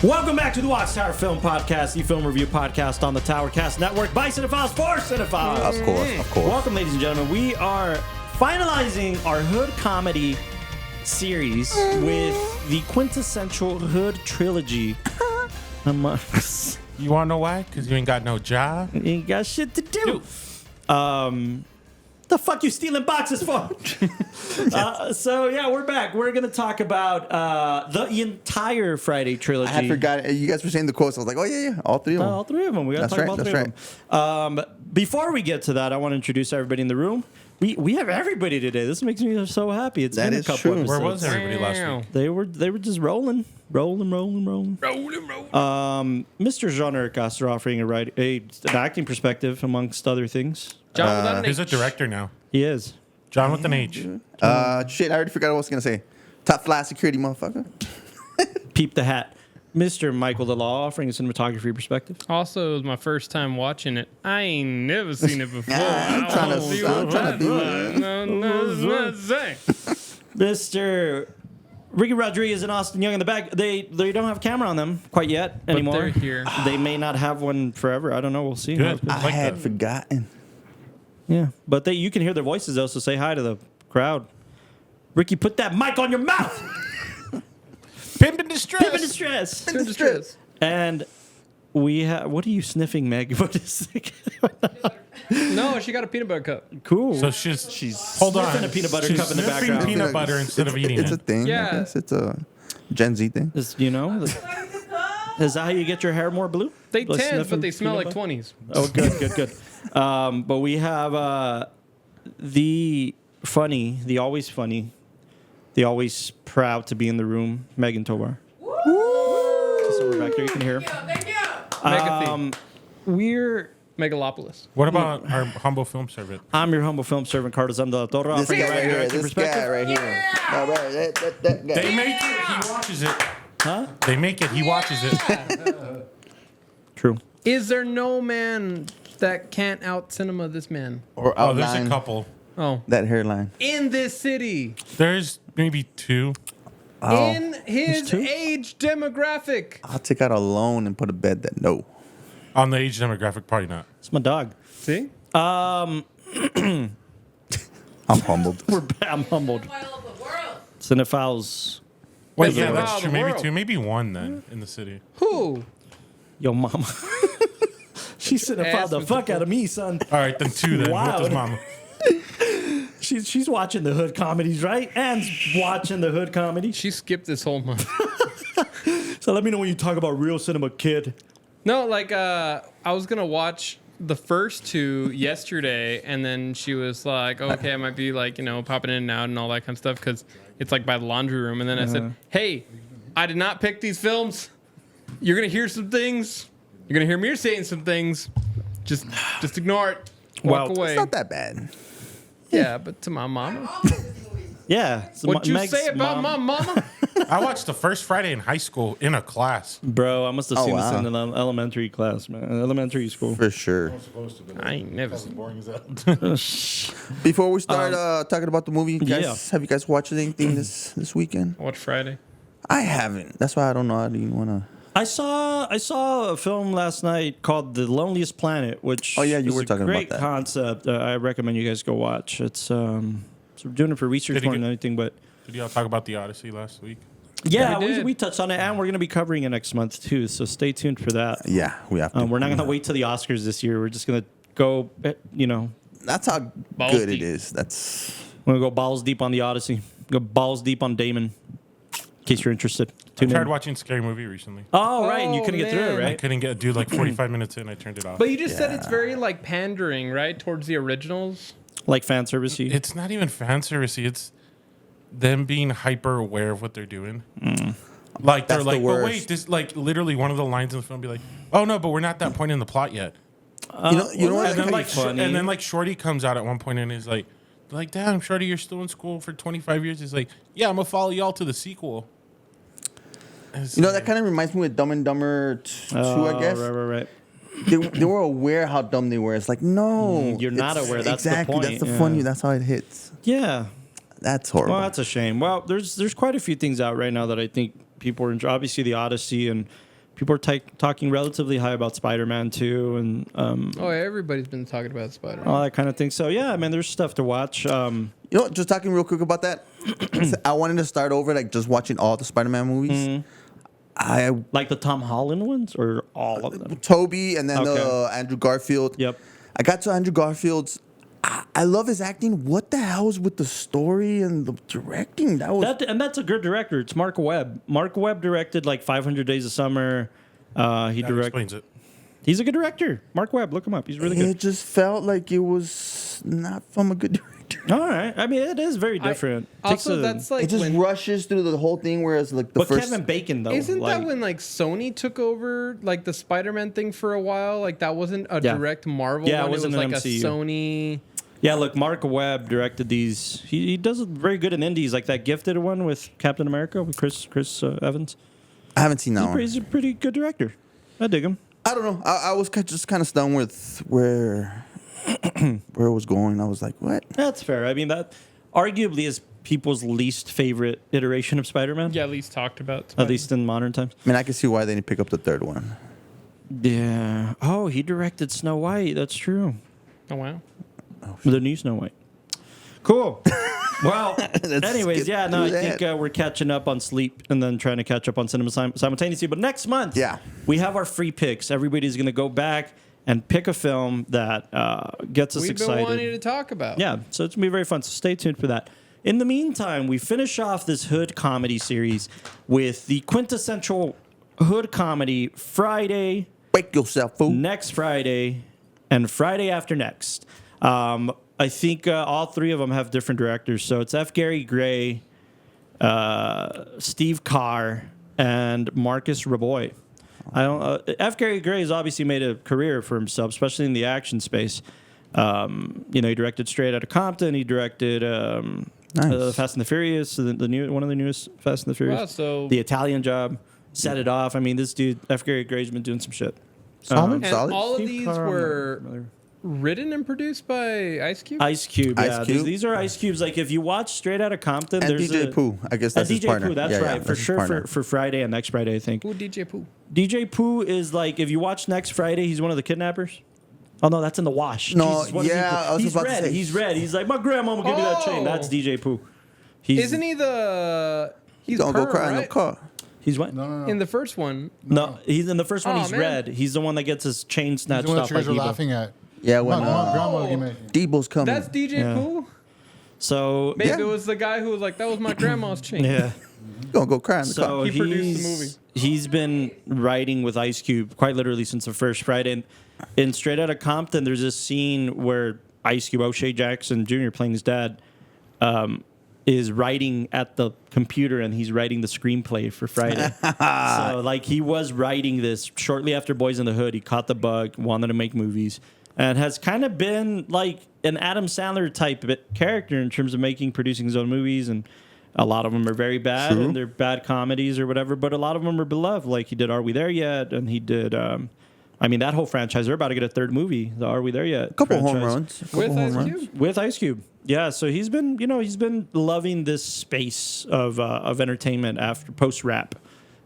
Welcome back to the Watchtower Film Podcast, the film review podcast on the Towercast Network by Cinephiles for Cinephiles. Of course. Welcome, ladies and gentlemen. We are finalizing our Hood Comedy series with the quintessential Hood Trilogy. You want to know why? Because you ain't got no job. You ain't got shit to do. The fuck you stealing boxes for? So yeah, we're back. We're gonna talk about the entire Friday trilogy. I had forgotten. You guys were saying the quotes. I was like, oh yeah, all three of them. All three of them. We gotta talk about all three of them. Before we get to that, I want to introduce everybody in the room. We have everybody today. This makes me so happy. It's been a couple true. episodes. Where was everybody last week? They were just rolling. Mr. Jean-Eric Gasser offering an acting perspective amongst other things. John without an He's a H. director now. He is. John with an H. Shit, I already forgot what I was gonna say. Top fly security, motherfucker. Peep the hat. Mr. Michael the Law offering a cinematography perspective. Also, it was my first time watching it. I ain't never seen it before. I'm trying to be. Mr. Ricky Rodriguez and Austin Young in the back. They don't have a camera on them quite yet anymore. they're here. They may not have one forever. I don't know. We'll see. Good. I Like had that. forgotten. Yeah, but you can hear their voices though. So say hi to the crowd. Ricky, put that mic on your mouth. Pimp in distress. Pimp in distress. Pimp in distress. And we have. What are you sniffing, Meg? What is it? No, she got a peanut butter cup. Cool. So she's hold on. sniffing a peanut butter She's cup in the sniffing background. peanut butter instead of eating It's a it. thing. Yeah. I guess it's a Gen Z thing. is that how you get your hair more blue? They By tend, sniffing but they smell peanut like butter? 20s. Oh, good. But we have the funny, the always funny, the always proud to be in the room, Megan Tovar. So we're back there. You can hear her. Megathy. We're. Megalopolis. What about our humble film servant? I'm your humble film servant, Carlos Amdala. This guy right here. This guy right here. All right, that guy. They make it. He watches it. Huh? They make it. He watches it. True. Is there no man that can't out cinema this man? Or Oh, there's outline a couple. Oh. that hairline. In this city. There's maybe two. Oh. In his two? age demographic. I'll take out a loan and put a bed that no. On the age demographic, probably not. It's my dog. See? I'm humbled. I'm humbled. Cinephiles. Wait, That's yeah, around that's the true. Maybe world. two. Maybe one then in the city. Who? Yo, mama. She cinephiled the with fuck the out of me, son. All right, then two then. Wow. With his mama. She's watching the Hood comedies, right? And watching the Hood comedy. She skipped this whole month. So let me know when you talk about real cinema, kid. No, like I was gonna watch the first two yesterday, and then she was like, oh, "Okay, I might be like popping in and out and all that kind of stuff because it's like by the laundry room." And then I said, "Hey, I did not pick these films. You're gonna hear some things. You're gonna hear me saying some things. Just ignore it. Walk Wow. away." It's not that bad. Yeah, but to my mama, Yeah. So what'd you Meg's say about my mama? I watched the first Friday in high school in a class. Bro, I must have Oh, seen wow. this in an elementary class, man. Elementary school. For sure. I ain't never seen. Before we start talking about the movie, guys, yeah. have you guys watched anything this weekend? I watched Friday. I haven't. That's why I don't know how do you want to. I saw a film last night called The Loneliest Planet, which Oh, yeah, you is were a talking about great that. concept. I recommend you guys go watch. It's so we're doing it for research Did you more than get- anything, but Did y'all talk about the Odyssey last week? yeah, we did. we touched on it, and we're going to be covering it next month too. So stay tuned for that. Yeah, we have to. We're not going to wait till the Oscars this year. We're just going to go, That's how Balls good deep. it is. That's. we're going to go balls deep on the Odyssey. Go balls deep on Damon. In case you're interested. I Tune tried in. watching Scary Movie recently. Oh, right, and you Oh, couldn't get through it, man. I right? couldn't do like 45 minutes in. I turned it off. But you just said it's Yeah. very like pandering, right, towards the originals. Like fan servicey. It's not even fan servicey. It's them being hyper aware of what they're doing. Like they're That's like, the oh wait, worst. this like literally one of the lines in the film be like, oh no, but we're not that point in the plot yet. You know what? And then like funny. and then like Shorty comes out at one point and is like, damn, Shorty, you're still in school for 25 years. He's like, yeah, I'm gonna follow y'all to the sequel. You know, that kind of reminds me of Dumb and Dumber 2, I guess. Right. They were aware how dumb they were. It's like, no. You're not it's- aware. That's the exactly, point, That's the yeah. funny. That's how it hits. Yeah. That's horrible. Well, that's a shame. Well, there's quite a few things out right now that I think people are enjoying. Obviously, the Odyssey and people are talking relatively high about Spider-Man 2 and Oh, everybody's been talking about Spider-Man. all that kind of thing. So yeah, I mean, there's stuff to watch. You know what? Just talking real quick about that. I wanted to start over, like just watching all the Spider-Man movies. Mm-hmm. I Like the Tom Holland ones or all of them? Toby and then Okay. Andrew Garfield. Yep. I got to Andrew Garfield's. I love his acting. What the hell is with the story and the directing? And that's a good director. It's Mark Webb. Mark Webb directed like 500 Days of Summer. He That directed. explains it. He's a good director. Mark Webb, look him up. He's really It good. just felt like it was not from a good director. All right. I mean, it is very different. Also, that's like It just when, rushes through the whole thing, whereas like the but first. Kevin Bacon though. isn't like, that when like Sony took over like the Spider-Man thing for a while? Like that wasn't a Yeah. direct Marvel Yeah, it one. It wasn't was an like MCU. a Sony. Yeah, look, Mark Webb directed these. He does it very good in indies, like that Gifted one with Captain America with Chris Evans. I haven't seen that one. He's a pretty good director. I dig him. I don't know. I was just kind of stunned with where it was going. I was like, what? That's fair. I mean, that arguably is people's least favorite iteration of Spider-Man. Yeah, at least talked about. At Spider-Man. least in modern times. I mean, I can see why they didn't pick up the third one. Yeah. Oh, he directed Snow White. That's true. Oh wow. The new Snow White. Cool. Well, Let's anyways, skip yeah, no, I through think that. we're catching up on sleep and then trying to catch up on cinema simultaneously. But next month, Yeah. we have our free picks. Everybody's going to go back and pick a film that gets us We've excited. been wanting to talk about. Yeah, so it's going to be very fun. So stay tuned for that. In the meantime, we finish off this hood comedy series with the quintessential hood comedy Friday, Wake yourself, fool. next Friday, and Friday after next. I think all three of them have different directors. So it's F. Gary Gray, Steve Carr, and Marcus Raboy. F. Gary Gray has obviously made a career for himself, especially in the action space. He directed Straight Outta Compton. He directed Nice. Fast and the Furious, the new one of the newest Fast and the Furious. Wow, so The Italian Job, Set It Off. I mean, this dude, F. Gary Gray's been doing some shit. Solid, and solid. all of Steve these Carr, I'm were not familiar. written and produced by Ice Cube. Ice Cube, Ice yeah. Cube? These are Ice Cubes. Like if you watch Straight Outta Compton, and there's DJ Pooh. I guess that's his DJ partner. Pooh, that's Yeah, yeah, right, for that's his sure. partner. For Friday and next Friday, I think. Ooh, DJ Pooh. DJ Pooh is like if you watch next Friday, he's one of the kidnappers. Oh no, that's in the wash. No, what is he? yeah, I was he's about to red. say. He's red. He's like my grandma will give me that chain. Oh. That's DJ Pooh. He's, Isn't he the? He's Don't go perm, cry in right? the car. He's what? No. In the first one. No, he's in the first one. Oh, He's man. red. He's the one that gets his chain He's snatched the one off that by you guys are Deebo. laughing at. Yeah, when Grandma give me. Deebo's coming. That's DJ Yeah. Pooh. So Maybe Yeah. it was the guy who was like, "That was my grandma's chain." yeah. Gonna go cry in the car. So He produced the movie. He's been writing with Ice Cube quite literally since the first Friday. And in Straight Outta Compton, there's this scene where Ice Cube, O'Shea Jackson Jr., playing his dad, is writing at the computer and he's writing the screenplay for Friday. So, like, he was writing this shortly after Boys in the Hood. He caught the bug, wanted to make movies, and has kind of been like an Adam Sandler type character in terms of producing his own movies. And a lot of them are very bad True. and they're bad comedies or whatever, but a lot of them are beloved. Like he did Are We There Yet? And he did, that whole franchise. They're about to get a third movie, the Are We There Yet? Couple home franchise. runs. With Couple Ice home runs. Cube. With Ice Cube. Yeah, so he's been loving this space of entertainment after post-rap.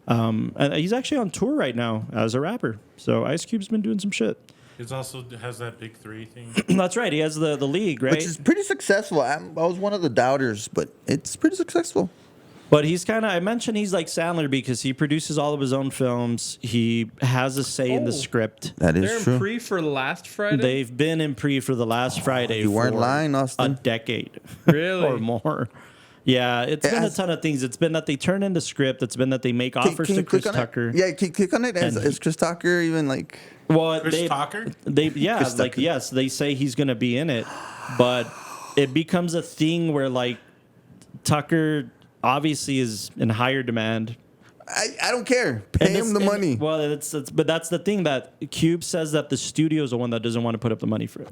And he's actually on tour right now as a rapper. So Ice Cube's been doing some shit. It also has that big three thing. That's right. He has the league, right? Which is pretty successful. I was one of the doubters, but it's pretty successful. But he's I mentioned he's like Sandler because he produces all of his own films. He has a say in the Oh. script. That They're is in true. pre for last Friday. They've been in pre for the last Friday. you weren't for lying, Austin. A decade. Really? or more. Yeah, it's been a ton of things. It's been that they turn in the script. It's been that they make offers to you Chris click on Tucker. It? Yeah, can you click on it? And Is Chris Tucker even like? Well, Chris Tucker? Chris Tucker. yes, they say he's going to be in it, but it becomes a thing where like Tucker obviously is in higher demand. I don't care. Pay And him it's- the and- money. Well, but that's the thing that Cube says that the studio's the one that doesn't want to put up the money for it.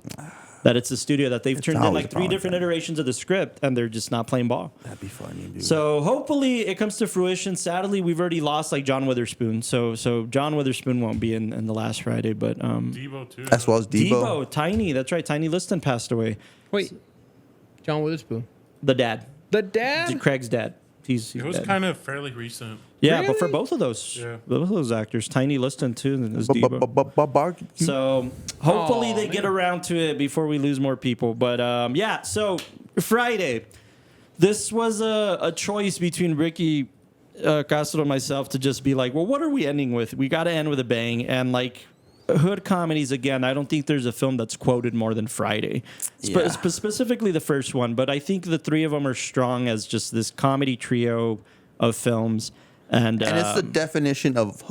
That it's the studio that they've turned in always like 3 different politics. iterations of the script and they're just not playing ball. That'd be funny, dude. So hopefully it comes to fruition. Sadly, we've already lost like John Witherspoon. So John Witherspoon won't be in the last Friday, but Deebo too. as well as Deebo. Deebo, Tiny, that's right. Tiny Liston passed away. Wait, John Witherspoon. The dad. The dad? Craig's dad. He's It was dead. kind of fairly recent. Yeah, but for Really? both of those, Yeah. both of those actors, Tiny Liston too, and as Deebo. Barbecue. So hopefully Aw, they get around to it before we lose more people. But yeah, so Friday, this was a choice between Ricky Castro and myself to just be like, well, what are we ending with? We got to end with a bang. And like hood comedies, again, I don't think there's a film that's quoted more than Friday. Yeah. Specifically the first one. But I think the three of them are strong as just this comedy trio of films. And it's the definition of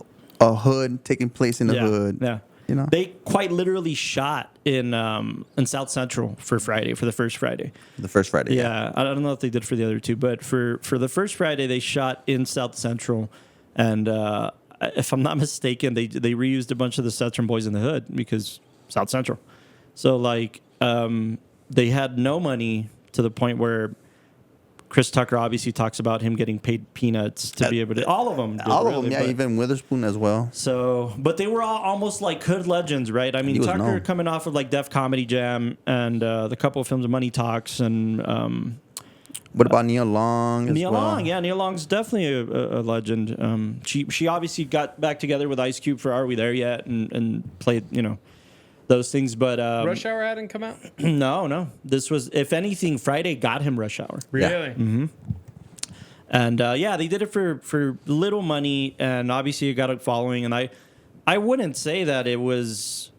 a hood taking place in the hood. Yeah. You know? They quite literally shot in South Central for Friday, for the first Friday. The first Friday. Yeah, I don't know if they did for the other two, but for the first Friday, they shot in South Central. And if I'm not mistaken, they reused a bunch of the sets from Boys in the Hood because South Central. So, like, they had no money to the point where Chris Tucker obviously talks about him getting paid peanuts to be able to. All of them. Did, All of really, them, yeah, but- even Witherspoon as well. So, but they were all almost like hood legends, right? I mean, He was Tucker known. coming off of like Def Comedy Jam and the couple of films of Money Talks and What about Neil Long as Neil well? Long. Yeah, Neil Long's definitely a legend. She obviously got back together with Ice Cube for Are We There Yet and played, those things. But Rush Hour hadn't come out. no. This was, if anything, Friday got him Rush Hour. Really? And yeah, they did it for little money, and obviously it got a following. And I wouldn't say that it was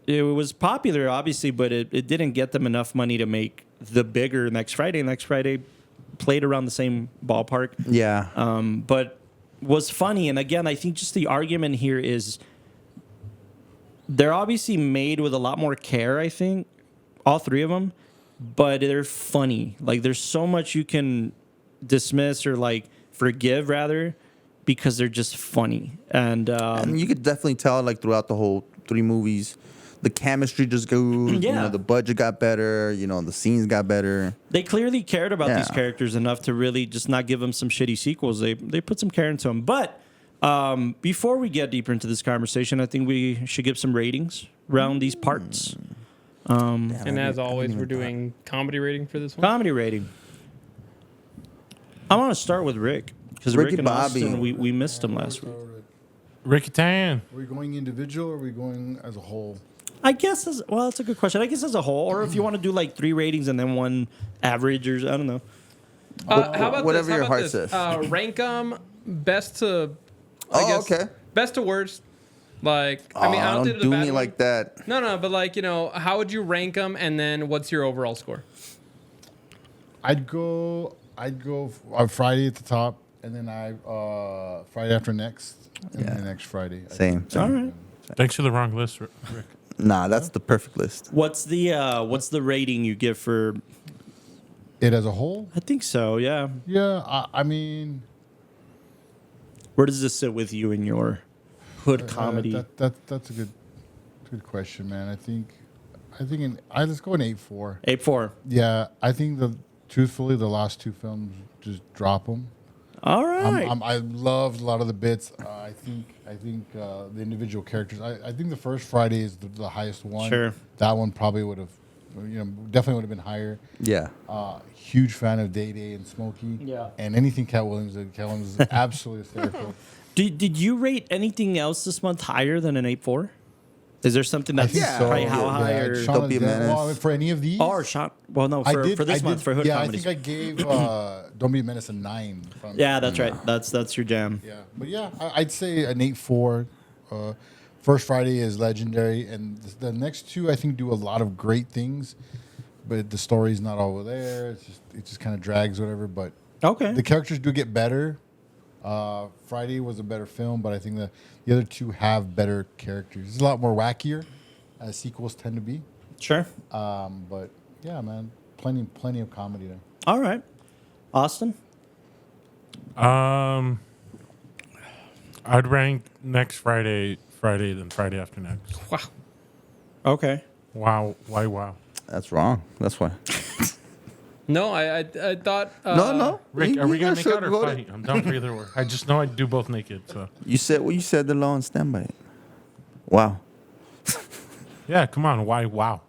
popular, obviously, but it didn't get them enough money to make the bigger Next Friday. Next Friday played around the same ballpark, Yeah. but was funny. And again, I think just the argument here is they're obviously made with a lot more care. I think all three of them, but they're funny. Like there's so much you can dismiss or like forgive rather because they're just funny. And And you could definitely tell, like, throughout the whole three movies, the chemistry just goes. Yeah. The budget got better. The scenes got better. they clearly cared about these Yeah. characters enough to really just not give them some shitty sequels. They put some care into them. But before we get deeper into this conversation, I think we should give some ratings around these parts. And as always, we're doing comedy rating for this one. Comedy rating. I want to start with Rick because Rick Ricky and Bobby. Austin, we missed him last week. Ricky Tan. Are we going individual or are we going as a whole? I guess that's a good question. I guess as a whole, or if you want to do like 3 ratings and then 1 average, or I don't know. How about Whatever this? How your about heart this? says. Rank them best to. I Oh, guess, okay. Best to worst. Like, I mean, I don't think don't do it's a bad me one. like that. No, but like, how would you rank them, and then what's your overall score? I'd go Friday at the top, and then Friday after next, and then next Friday. Same. All right. Thanks for the wrong list, Rick. Nah, that's the perfect list. What's the rating you give for? It as a whole? I think so. Yeah. Yeah, I mean, Where does this sit with you in your hood comedy? that's a good question, man. I think let's go an 8.4. 8.4. Yeah, I think truthfully the last 2 films just drop them. All right. I loved a lot of the bits. I think the individual characters. I think the first Friday is the highest one. Sure. That one probably would have, definitely would have been higher. Yeah. Huge fan of Day Day and Smokey. Yeah. And anything Cat Williams did. Cat Williams is absolutely hysterical. Did you rate anything else this month higher than an 8.4? Is there something I that's think so. probably how high Yeah, or Shaun Don't of be a the Dead- Menace. well, for any of these? or shot? Well, no, for this month for hood yeah, comedies. I think I gave Don't Be a Menace a 9. Yeah, that's right. That's your jam. Yeah, but yeah, I'd say an 8.4. First Friday is legendary, and the next 2 I think do a lot of great things, but the story's not all there. It just kind of drags, whatever. But Okay. the characters do get better. Friday was a better film, but I think the other 2 have better characters. It's a lot more wackier, as sequels tend to be. Sure. But yeah, man, plenty of comedy there. All right. Austin? I'd rank next Friday, then Friday after next. Wow. Okay. Wow. Why wow? That's wrong. That's why. No, I thought. No. Rick, are we going to make out or sugarcoat fight? I'm down for either or. I just know I do both naked, so. You said what you said. The law and stand by it. Wow. Yeah, come on. Why wow?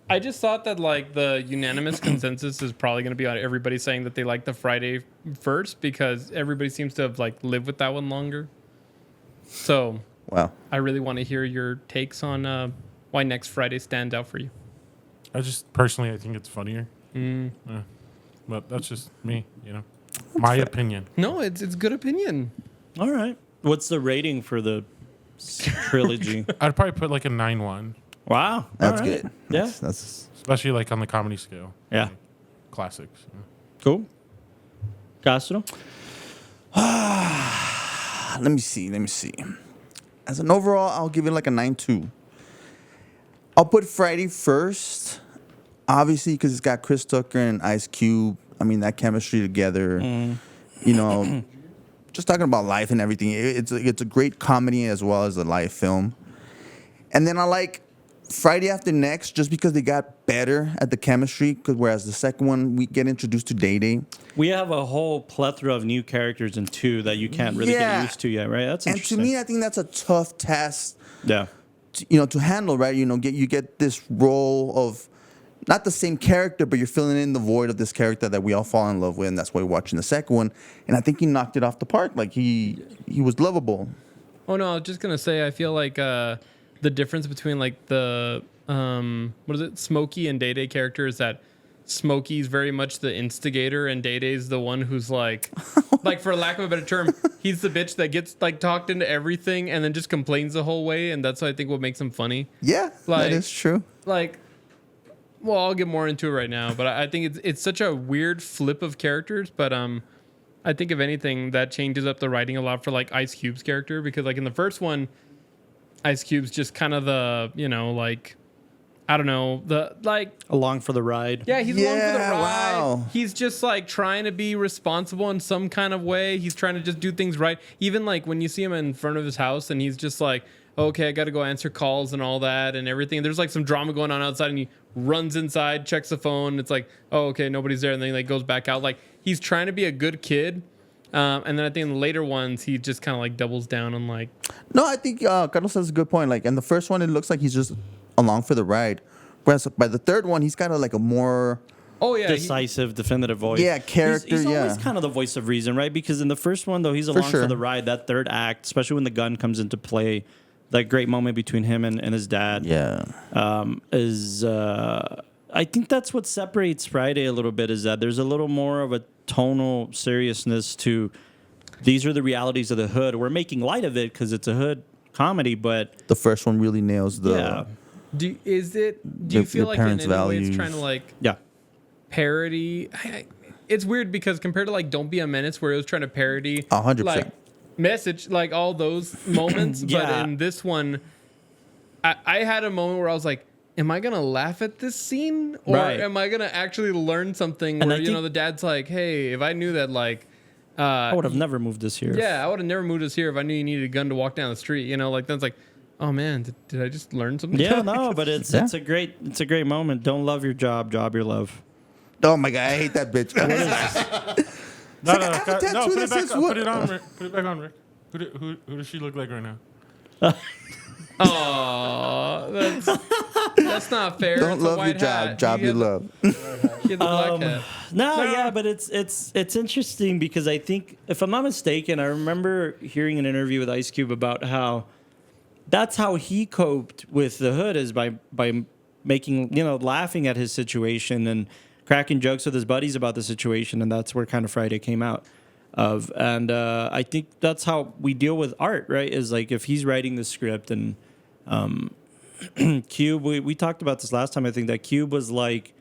I just thought that like the unanimous consensus is probably going to be on everybody saying that they like the Friday first because everybody seems to have like lived with that one longer. So Wow. I really want to hear your takes on why next Friday stands out for you. I just personally, I think it's funnier. But that's just me, my opinion. No, it's good opinion. All right. What's the rating for the trilogy? I'd probably put like a 9-1, Wow. That's All right. good. Yeah. That's especially like on the comedy scale. Yeah. Classics. Cool. Castro? let me see. As an overall, I'll give it like a 9.2. I'll put Friday first, obviously, because it's got Chris Tucker and Ice Cube. I mean, that chemistry together. Just talking about life and everything. It's a great comedy as well as a live film. And then I like Friday After Next just because they got better at the chemistry. Because whereas the second one, we get introduced to Day Day. We have a whole plethora of new characters in 2 that you can't really get used to yet, right? That's And to interesting. me, I think that's a tough task, Yeah. to handle, right? You get this role of not the same character, but you're filling in the void of this character that we all fall in love with, and that's why we're watching the second one. And I think he knocked it off the park. Like he was lovable. Oh no, I was just gonna say I feel like the difference between like the what is it, Smokey and Day Day character is that Smokey's very much the instigator and Day Day's the one who's like for lack of a better term, he's the bitch that gets like talked into everything and then just complains the whole way, and that's I think what makes him funny. Yeah, Like- that is true. Well, I'll get more into it right now, but I think it's such a weird flip of characters, but I think if anything that changes up the writing a lot for like Ice Cube's character, because like in the first one Ice Cube's just kind of the, I don't know, the like Along for the ride. yeah, he's along for the Yeah, ride. wow. He's just like trying to be responsible in some kind of way. He's trying to just do things right. Even like when you see him in front of his house and he's just like, okay, I got to go answer calls and all that and everything. There's like some drama going on outside and he runs inside, checks the phone. It's like, oh, okay, nobody's there. And then he like goes back out. Like he's trying to be a good kid. And then I think in the later ones, he just kind of like doubles down on like. No, I think Carlos has a good point. Like in the first one, it looks like he's just along for the ride. Whereas by the third one, he's got a more Oh yeah, Decisive, definitive voice. Yeah, character, He's always yeah. kind of the voice of reason, right? Because in the first one, though, he's along for sure. the ride. That third act, especially when the gun comes into play, that great moment between him and his dad. yeah. I think that's what separates Friday a little bit, is that there's a little more of a tonal seriousness to these are the realities of the hood. We're making light of it because it's a hood comedy, but The first one really nails the. yeah. Do you Your feel like in parents' any way it's values. trying to like Yeah. parody? It's weird because compared to like Don't Be a Menace, where it was trying to parody 100%. like message, like all those moments, but Yeah. in this one, I had a moment where I was like, am I gonna laugh at this scene or Right. am I gonna actually learn something? And Where I you know think- the dad's like, hey, if I knew that like. I would have never moved this here. Yeah, I would have never moved us here if I knew you needed a gun to walk down the street. Like then it's like, oh man, did I just learn something? Yeah, no, but it's Yeah. it's a great moment. Don't love your job your love. Oh my god, I hate that bitch. No, like, I have a no, tattoo put that it back says on. what? Put it on, Rick. Put it back on, Rick. Who does she look like right now? Oh, that's not fair. Don't It's a love your white job, hat. job you had the- love. You had the black hat. No, yeah, but it's interesting because I think, if I'm not mistaken, I remember hearing an interview with Ice Cube about how that's how he coped with the hood, is by making, laughing at his situation and cracking jokes with his buddies about the situation, and that's where kind of Friday came out of. And I think that's how we deal with art, right? Is like if he's writing the script and Cube, we talked about this last time. I think that Cube was like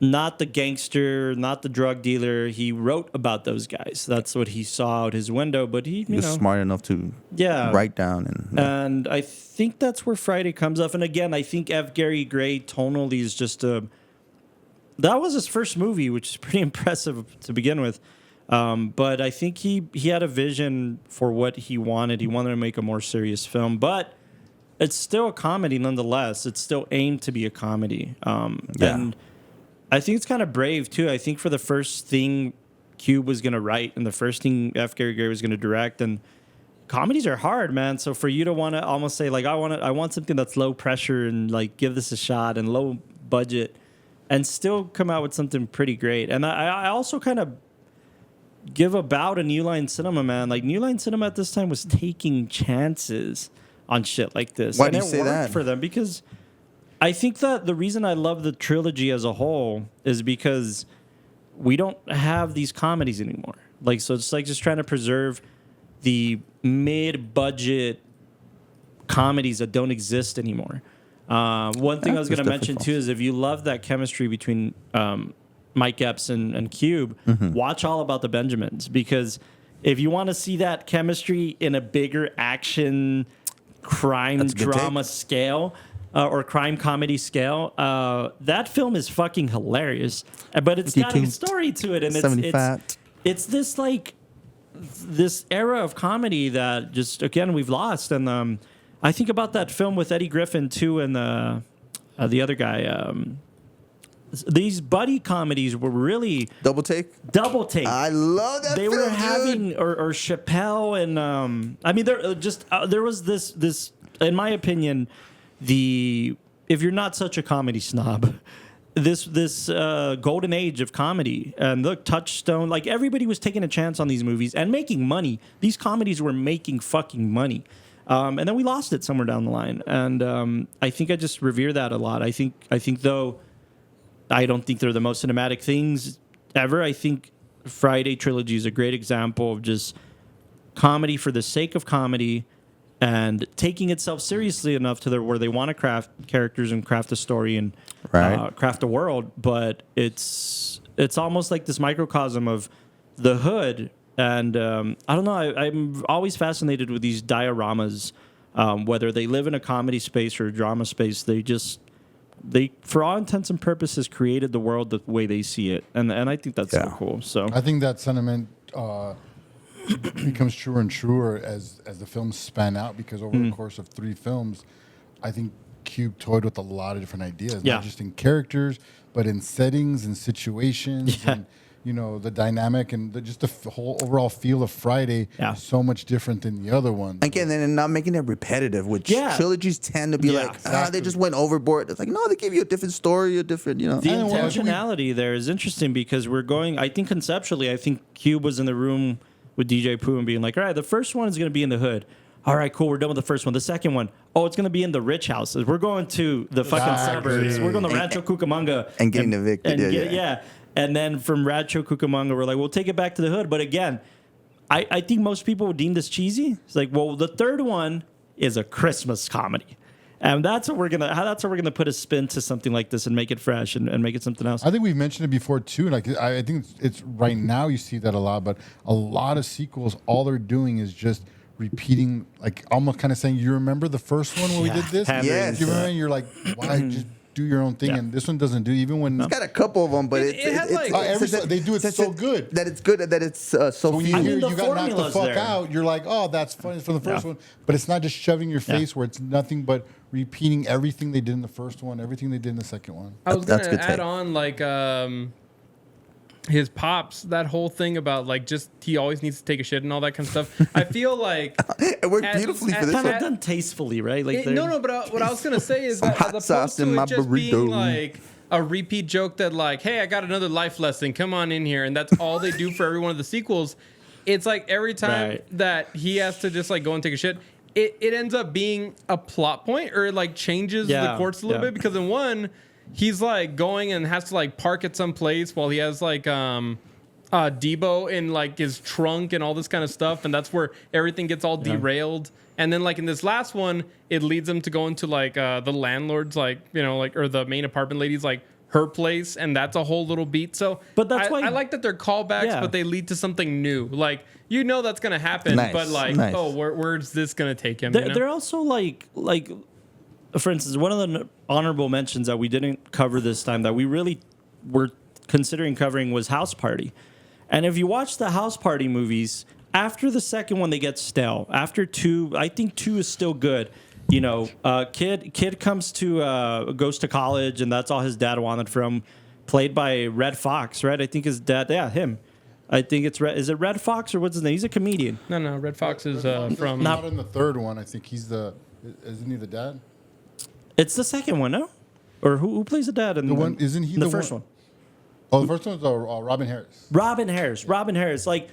not the gangster, not the drug dealer. He wrote about those guys. That's what he saw out his window. But he He was smart enough to write down and And I think that's where Friday comes up. And again, I think F. Gary Gray tonally is just that was his first movie, which is pretty impressive to begin with. But I think he had a vision for what he wanted. He wanted to make a more serious film, but it's still a comedy nonetheless. It's still aimed to be a comedy. And I think it's kind of brave too. I think for the first thing Cube was going to write and the first thing F. Gary Gray was going to direct, and comedies are hard, man. So for you to want to almost say like, I want something that's low pressure and like give this a shot, and low budget and still come out with something pretty great. And I also kind of give about a New Line Cinema, man. Like, New Line Cinema at this time was taking chances on shit like this. Why and do you it say worked that? for them because I think that the reason I love the trilogy as a whole is because we don't have these comedies anymore. Like, so it's like just trying to preserve the mid-budget comedies that don't exist anymore. One thing I was That's going to mention difficult. too is if you love that chemistry between Mike Epps and Cube, watch All About the Benjamins, because if you want to see that chemistry in a bigger action crime That's a good drama take. scale or crime comedy scale, that film is fucking hilarious. But it's got a Geeking. story to it, and 70 fat. it's this like this era of comedy that just again we've lost. And I think about that film with Eddie Griffin too, and the other guy. These buddy comedies were really Double take. double take. I love that. They film, were dude. having or Chappelle and I mean there was this in my opinion if you're not such a comedy snob, this golden age of comedy. And look, Touchstone, like everybody was taking a chance on these movies and making money. These comedies were making fucking money. And then we lost it somewhere down the line. And I think I just revere that a lot. I think though, I don't think they're the most cinematic things ever. I think Friday Trilogy is a great example of just comedy for the sake of comedy and taking itself seriously enough to where they want to craft characters and craft a story and Right. craft a world. But it's almost like this microcosm of the hood. And I don't know. I'm always fascinated with these dioramas, whether they live in a comedy space or a drama space. They, for all intents and purposes, created the world the way they see it, and I think that's so Yeah. cool. So I think that sentiment becomes truer and truer as the films span out, because over the course of 3 films, I think Cube toyed with a lot of different ideas, Yeah. not just in characters, but in settings and situations, Yeah. and the dynamic and just the whole overall feel of Friday Yeah. is so much different than the other one. Again, and not making it repetitive, which Yeah. trilogies tend to be Yeah, like, exactly. they just went overboard. It's like, no, they gave you a different story, a different, the I know, well, intentionality there is interesting because we're going. I think conceptually, I think Cube was in the room with DJ Pooh and being like, all right, the first one is going to be in the hood. All right, cool. We're done with the first one. The second one, it's going to be in the rich houses. We're going to the fucking Exactly. suburbs. We're going to Rancho Cucamonga and getting evicted. Yeah. And then from Rancho Cucamonga, we're like, we'll take it back to the hood. But again, I think most people would deem this cheesy. It's like, well, the third one is a Christmas comedy. And that's what we're gonna put a spin to something like this and make it fresh and make it something else. I think we've mentioned it before too. Like I think it's right now you see that a lot, but a lot of sequels, all they're doing is just repeating, like almost kind of saying, "You remember the first one when we did this? pandering Yes. You remember?" And you're like, "Why just do your own thing?" Yeah. And this one doesn't do. Even when It's got a couple of them, but It has, like- they do it so good. that it's good that it's so when few. you I hear mean, the you got knocked the formula's fuck there. out, you're like, "Oh, that's funny from the first Yeah. one." But it's not just shoving your Yeah. face where it's nothing but repeating everything they did in the first one, everything they did in the second one. I was That's gonna good add take. on like his pops, that whole thing about like just he always needs to take a shit and all that kind of stuff. I feel like It worked At- beautifully at- for this Kind one. of done tastefully, right? Like they're- But what I was gonna say is that hot as opposed sauce in to my it just being burrito. like a repeat joke that like, hey, I got another life lesson, come on in here, and that's all they do for every one of the sequels. It's like every time Right. that he has to just like go and take a shit, it ends up being a plot point or it like changes the Yeah, course a little yeah. bit, because in one he's like going and has to like park at some place while he has like Deebo in like his trunk and all this kind of stuff, and that's where everything gets all derailed. And then like in this last one, it leads him to go into like the landlord's like or the main apartment lady's like her place, and that's a whole little beat. So But that's why- I like that they're callbacks, Yeah. but they lead to something new. Like that's gonna happen, Nice, but like nice. where's this gonna take him? They're also like, for instance, one of the honorable mentions that we didn't cover this time that we really were considering covering was House Party. And if you watch the House Party movies, after the second one, they get stale. After 2, I think 2 is still good. Kid goes to college, and that's all his dad wanted from. Played by Red Fox, right? I think his dad, him. I think it's Red. Is it Red Fox or what's his name? He's a comedian. No, Red Fox is from. Not in the third one. I think isn't he the dad? It's the second one, no? Or who plays the dad in The one isn't he in the the first one- one? Oh, the first one's Robin Harris. Robin Harris. Like,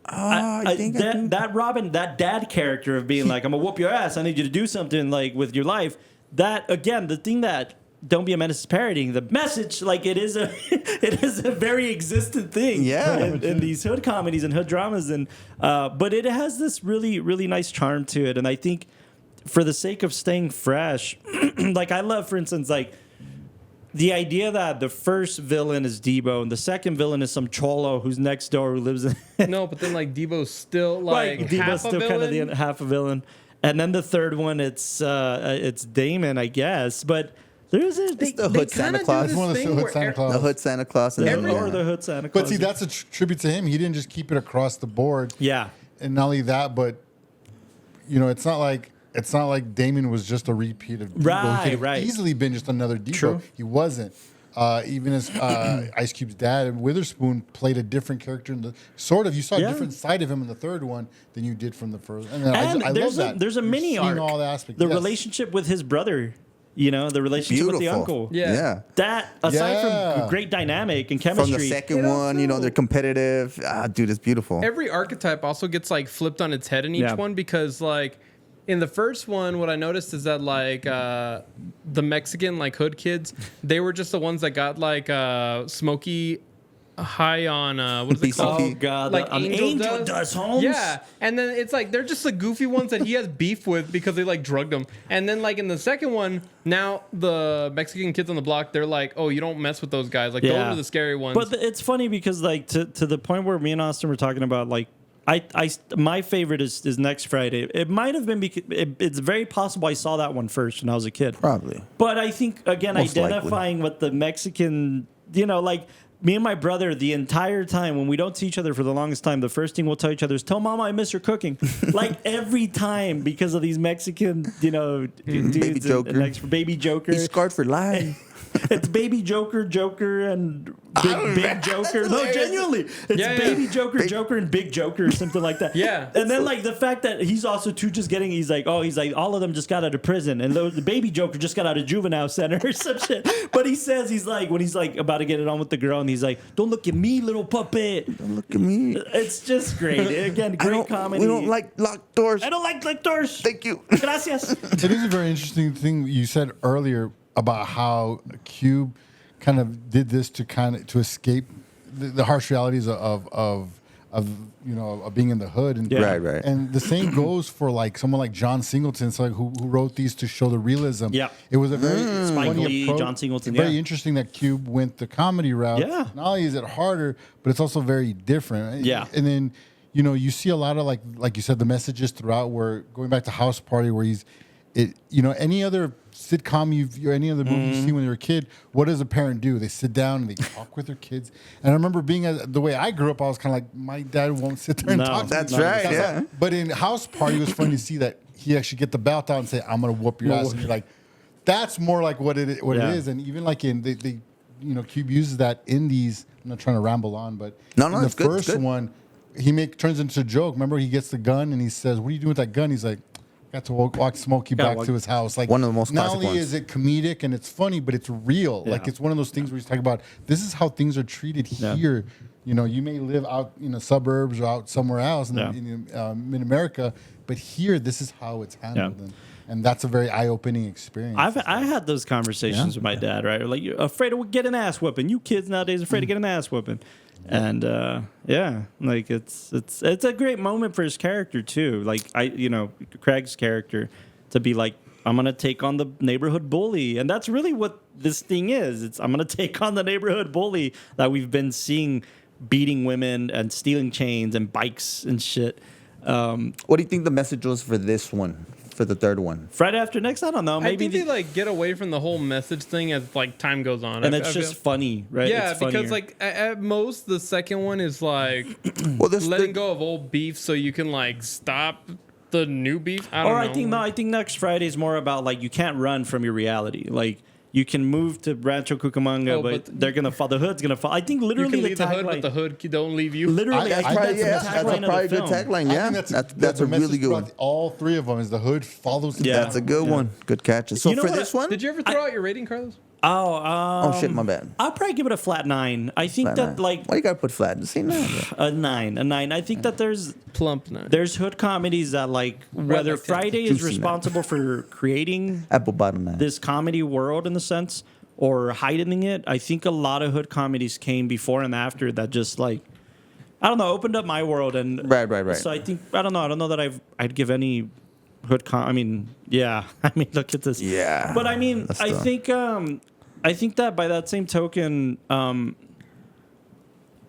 that dad character of being like, I'm gonna whoop your ass. I need you to do something like with your life. That again, the thing that Don't Be a Menace is parodying, the message, like it is a very existent thing. Yeah. in these hood comedies and hood dramas, and but it has this really really nice charm to it, and I think for the sake of staying fresh, like I love, for instance, like. The idea that the first villain is Deebo and the second villain is some cholo who's next door who lives in No, but then like Deebo's still like Deebo's half still a kind of villain. the half a villain, and then the third one it's Damon, I guess. But there's a It's the Hood Santa Claus. It's one of the Hood Santa Claus. The Hood Santa Claus. And or the Hood Santa Claus. But see, that's a tribute to him. He didn't just keep it across the board. yeah. And not only that, but it's not like Damon was just a repeat of Deebo. Right, He could have right. easily been just another Deebo. True. He wasn't. Even as Ice Cube's dad, Witherspoon played a different character in the you saw a Yeah. different side of him in the third one than you did from the first. And I love there's that. there's a You're mini seeing arc. all the aspects. The Yes. relationship with his brother, the relationship with the Beautiful. uncle. Yeah. That aside Yeah. from great dynamic and From chemistry. the second It one, also- they're competitive. Dude, it's beautiful. Every archetype also gets like flipped on its head in each Yeah. one because like in the first one, what I noticed is that like the Mexican like hood kids, they were just the ones that got like Smokey high on what is it called? Oh God! Like an angel does, Holmes. Yeah, and then it's like they're just the goofy ones that he has beef with because they like drugged him. And then like in the second one, now the Mexican kids on the block, they're like, oh, you don't mess with those guys. Like those are the scary ones. But it's funny because like to the point where me and Austin were talking about like. My favorite is next Friday. It might have been because it's very possible I saw that one first when I was a kid. Probably. But I think again Most identifying what the Mexican, like me and my brother the entire time when we don't see each other for the longest time, the first thing we'll tell each other is tell Mama I miss her cooking. Like every time because of these Mexican, dudes Baby Joker. Baby Joker. He's scarred for life. It's Baby Joker, and Big Joker. No, genuinely, it's Yeah, yeah. Baby Joker, Joker, and Big Joker, or something like that. Yeah. And then like the fact that he's also he's like all of them just got out of prison, and the Baby Joker just got out of juvenile center or some shit. But he says he's like when he's like about to get it on with the girl, and he's like, "Don't look at me, little puppet." Don't look at me. It's just great. Again, great comedy. We don't like locked doors. I don't like doors. Thank you. Gracias. It is a very interesting thing you said earlier about how Cube kind of did this to escape the harsh realities of being in the hood and Yeah. Right. And the same goes for like someone like John Singleton, so like who wrote these to show the realism. Yeah. It was a very Spike funny Lee, approach. John Singleton, Very yeah. interesting that Cube went the comedy route. Yeah. Not only is it harder, but it's also very different. Yeah. And then you see a lot of like you said, the messages throughout. Where going back to House Party, where any other sitcom or any other movie you see when you're a kid, what does a parent do? They sit down and they talk with their kids. And I remember being the way I grew up, I was kind of like, my dad won't sit there and No. talk to me. That's right, yeah. But in House Party, it was funny to see that he actually get the belt out and say, I'm going to whoop your ass. And you're like, that's more like what it Yeah. is. And even like in, they Cube uses that in these, I'm not trying to ramble on, but No, in the it's good, it's first good. one, he turns into a joke. Remember, he gets the gun and he says, what are you doing with that gun? He's like, got to walk Smokey back to his house. Like One of the most not classic only ones. is it comedic and it's funny, but it's real. Yeah. Like it's one of those things where he's talking about this is how things are treated here. You may live out in the suburbs or out somewhere else in mid America, but here this is how it's handled. Yeah. And that's a very eye-opening experience. I had those conversations with my dad, right? Like, you're afraid of getting an ass whooping. You kids nowadays are afraid to get an ass whooping. And like it's a great moment for his character too. Like Craig's character to be like, I'm gonna take on the neighborhood bully, and that's really what this thing is. I'm gonna take on the neighborhood bully that we've been seeing beating women and stealing chains and bikes and shit. What do you think the message was for this one, for the third one? Friday After Next, I don't know. I Maybe think they like get away from the whole message thing as like time goes on. and I it's feel- just funny, right? yeah, It's because funnier. like at most the second one is like Well, this letting go of old beef so you can like stop the new beef. I don't know. I think next Friday is more about like you can't run from your reality. Like you can move to Rancho Cucamonga, Oh, but but they're gonna fall. The hood's gonna fall. I think You literally can the leave the hood, tagline. but the hood don't leave you. Literally, I, I- think I- that's yeah, the that's tagline probably a of the good film. tagline. I Yeah, think that's the a really message good one. throughout all three of them is the hood follows. Yeah. That's a good one. Good catches. So You know for what? this one, Did you ever throw out your rating, Carlos? Oh, Oh shit, my bad. I'll probably give it a flat 9. I think Flat that nine. like Why you gotta put flat? Just say 9. Bro. a 9. I think that Plump nine. there's hood comedies that like whether like that. Friday is Juicy nine. responsible for creating Apple bottom 9. this comedy world in the sense or heightening it. I think a lot of hood comedies came before and after that just like I don't know, opened up my world and Right. So I think I don't know that I'd give any hood I mean, yeah. I mean, look at this. Yeah. But I mean, That's I the- think that by that same token,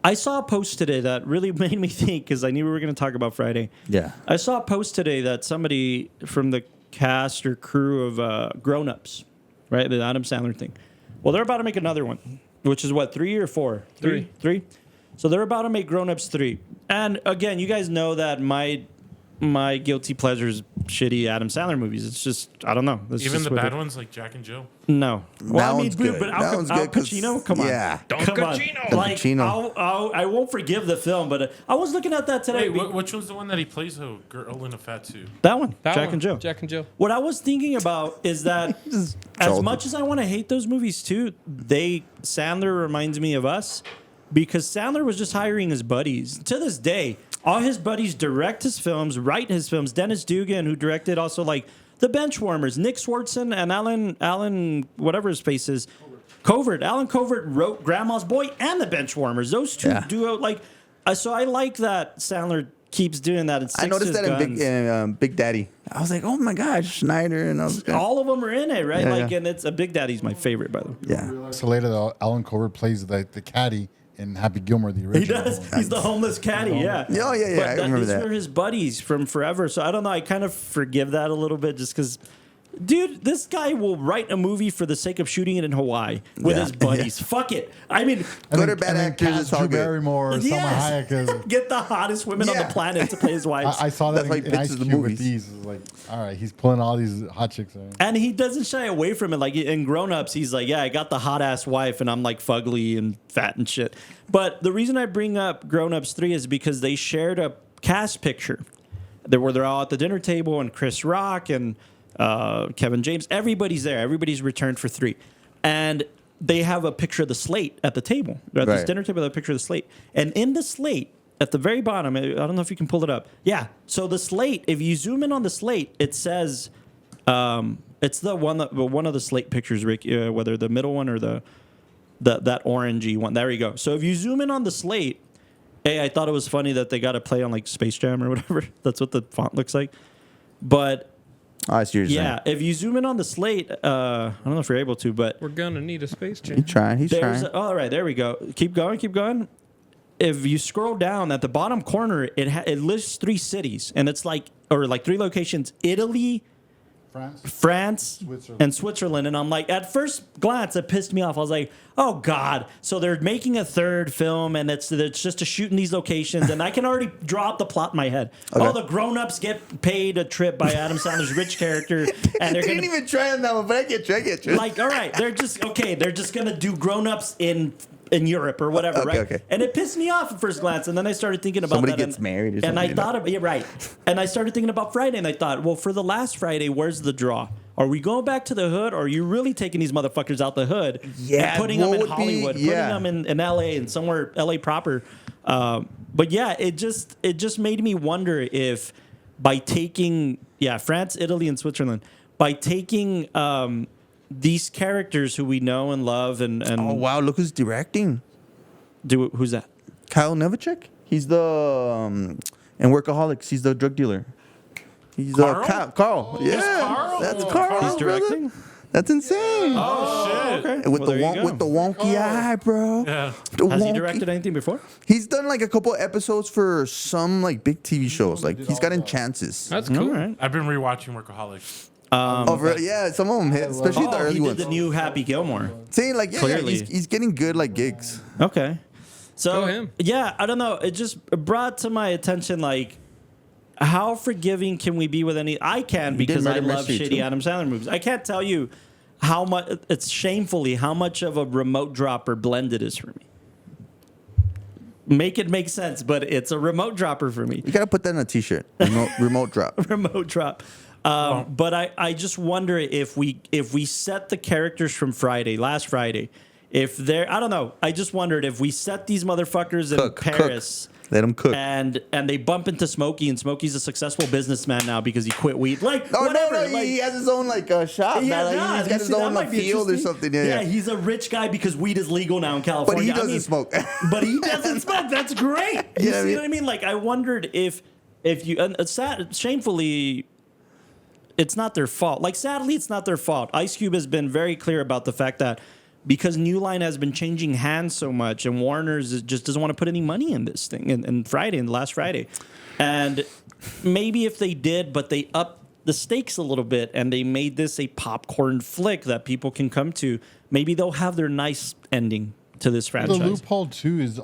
I saw a post today that really made me think because I knew we were going to talk about Friday. Yeah. I saw a post today that somebody from the cast or crew of Grown Ups, right, the Adam Sandler thing. Well, they're about to make another one, which is what, 3 or 4? Three. So they're about to make Grown Ups 3. And again, you guys know that my guilty pleasure is shitty Adam Sandler movies. It's just I don't know. That's Even just the what bad it- one's like Jack and Jill. No. That Well, I mean, one's dude, good. but That one's Al good 'cause- Pacino, come on. yeah. Don Come on. Pacino. Don Like, Pacino. I won't forgive the film, but I was looking at that today. Wait, which one's the one that he plays a girl in a fat suit? That one, That Jack one, and Jill. Jack and Jill. What I was thinking about is that Just as childhood. much as I want to hate those movies too, Sandler reminds me of us because Sandler was just hiring his buddies. To this day, all his buddies direct his films, write his films. Dennis Dugan, who directed also like The Benchwarmers, Nick Swartzen and Alan, whatever his face is, Covert. Alan Covert wrote Grandma's Boy and The Benchwarmers. Those two Yeah. duo like. So I like that Sandler keeps doing that. And I noticed that in Big Daddy. I was like, oh my God, Schneider, and I was all of them are in it, right? Yeah, like, yeah. and it's a Big Daddy's my favorite, by the way. yeah. So later, though, Alan Covert plays the caddy in Happy Gilmore, the original. He does. He's the homeless caddy. Yeah. Yeah, yeah, But I remember these that. were his buddies from forever. So I don't know. I kind of forgive that a little bit just because, dude, this guy will write a movie for the sake of shooting it in Hawaii with Yeah, his buddies. Fuck it. I mean, Good or bad actors, it's all Drew good. Barrymore, Salma yes. Hayek is. Get the hottest women on Yeah. the planet to play his wives. I saw that That's why he in Ice pitches the Cube with movies. these. It was like, all right, he's pulling all these hot chicks. Right? And he doesn't shy away from it. Like in Grown Ups, he's like, yeah, I got the hot ass wife and I'm like fugly and fat and shit. But the reason I bring up Grown Ups 3 is because they shared a cast picture where they're all at the dinner table and Chris Rock and Kevin James. Everybody's there. Everybody's returned for 3. And they have a picture of the slate at the table. They're at this Right. dinner table, they have a picture of the slate. And in the slate, at the very bottom, I don't know if you can pull it up. Yeah. So the slate, if you zoom in on the slate, it says, it's the one of the slate pictures, Rick, whether the middle one or that orangey one. There you go. So if you zoom in on the slate, hey, I thought it was funny that they got to play on like Space Jam or whatever. That's what the font looks like. But I see what you're yeah, if you zoom in on the slate, I don't know if you're able to, but We're gonna need a space saying. change. He's trying. all right, there we go. Keep going. If you scroll down at the bottom corner, it lists 3 cities, and it's like 3 locations: Italy, France, Switzerland. and Switzerland. And I'm like, at first glance, it pissed me off. I was like, oh God. So they're making a 3rd film and it's just to shoot in these locations. And I can already draw out the plot in my head. Okay. Oh, the grown-ups get paid a trip by Adam Sandler's rich character. And they're They going didn't to, even try on that one, but I get you. like, all right, they're just going to do grown-ups in Europe or whatever, Okay, right? okay. And it pissed me off at first glance. And then I started thinking about Somebody that. gets married or And I something, thought about, yeah, right. And I started thinking about Friday, and I thought, well, for the last Friday, where's the draw? Are we going back to the hood, or are you really taking these motherfuckers out the hood Yeah, and putting them what in would be- Hollywood, putting yeah. them in LA and somewhere LA proper? But yeah, it just made me wonder if by taking France, Italy, and Switzerland, by taking these characters who we know and love and Oh wow, look who's directing. who's that? Kyle Novacek. He's the in Workaholics. He's the drug dealer. He's Carl? Carl. Yeah, Carl? that's Oh, Carl. He's brother. directing. That's insane. Oh, shit. Okay. And with Well, there you go. with the wonky eye, bro. Yeah. The Has he wonky- directed anything before? He's done like a couple episodes for some like big TV shows. Like he's gotten chances. That's cool. All right. I've been rewatching Workaholics. Yeah, some of them hit, especially the Oh, early he did ones. the new Happy Gilmore. Saying like, yeah, Clearly. he's getting good like gigs. Okay. So Go him. yeah, I don't know. It just brought to my attention like how forgiving can we be with any? I can did because I Murder love Mystery, shitty too. Adam Sandler movies. I can't tell you how much it's shamefully how much of a remote dropper Blended is for me. Make it make sense, but it's a remote dropper for me. You gotta put that in a T-shirt. Remote drop. Remote drop. But I just wonder if we set the characters from last Friday, if they're, I don't know. I just wondered if we set these motherfuckers in Paris. Let them cook. And they bump into Smokey, and Smokey's a successful businessman now because he quit weed. Like, whatever. No, he has his own shop. Yeah, He's got his own field or something. Yeah, he's a rich guy because weed is legal now in California. But he doesn't smoke. But he doesn't smoke. That's great. You see what I mean? Like, I wondered if you, and shamefully, it's not their fault. Like, sadly, it's not their fault. Ice Cube has been very clear about the fact that because New Line has been changing hands so much, and Warner's just doesn't want to put any money in this thing. And last Friday, and maybe if they did, but they upped the stakes a little bit, and they made this a popcorn flick that people can come to. Maybe they'll have their nice ending to this franchise. The loophole too is that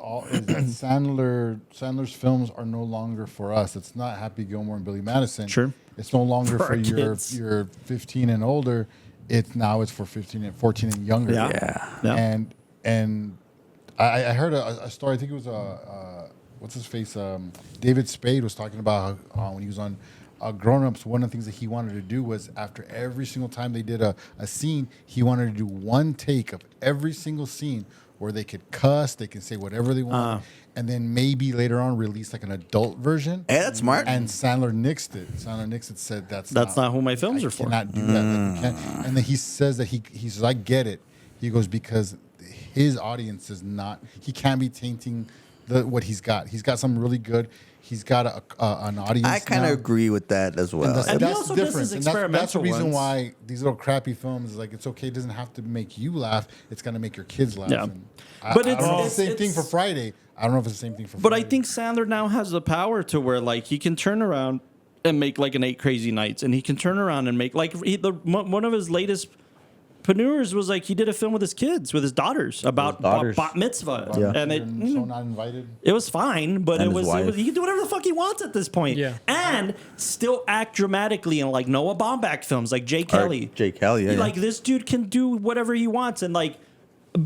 Sandler's films are no longer for us. It's not Happy Gilmore and Billy Madison. Sure. It's no longer For for our your kids. 15 and older. It's for 14 and younger. Yeah. And I heard a story. I think it was what's his face? David Spade was talking about when he was on Grown Ups. One of the things that he wanted to do was after every single time they did a scene, he wanted to do one take of every single scene where they could cuss, they can say whatever they want, and then maybe later on release like an adult version. Hey, that's smart. And Sandler nixed it. Sandler nixed it. Said that's not who my films are for. Cannot do that. Like, you can't. And then he says that he says I get it. He goes because his audience is not. He can't be tainting what he's got. He's got something really good. He's got an audience. I kind of agree with that as well. And he that's also the does his difference. And that's the reason ones. why these little crappy films is like it's okay. It doesn't have to make you laugh. It's gonna make your kids laugh. Yeah. And But I don't know if it's the same it's- thing for Friday. I don't know if it's the same thing for. But Friday. I think Sandler now has the power to where like he can turn around and make like an 8 Crazy Nights, and he can turn around and make like one of his latest preneurs was like he did a film with his kids, with his daughters about bat mitzvah, and so not invited. it was fine, but And it his was wife. he can do whatever the fuck he wants at this point, and still act dramatically in like Noah Baumbach films, like Jay Kelly. Like this dude can do whatever he wants, and like.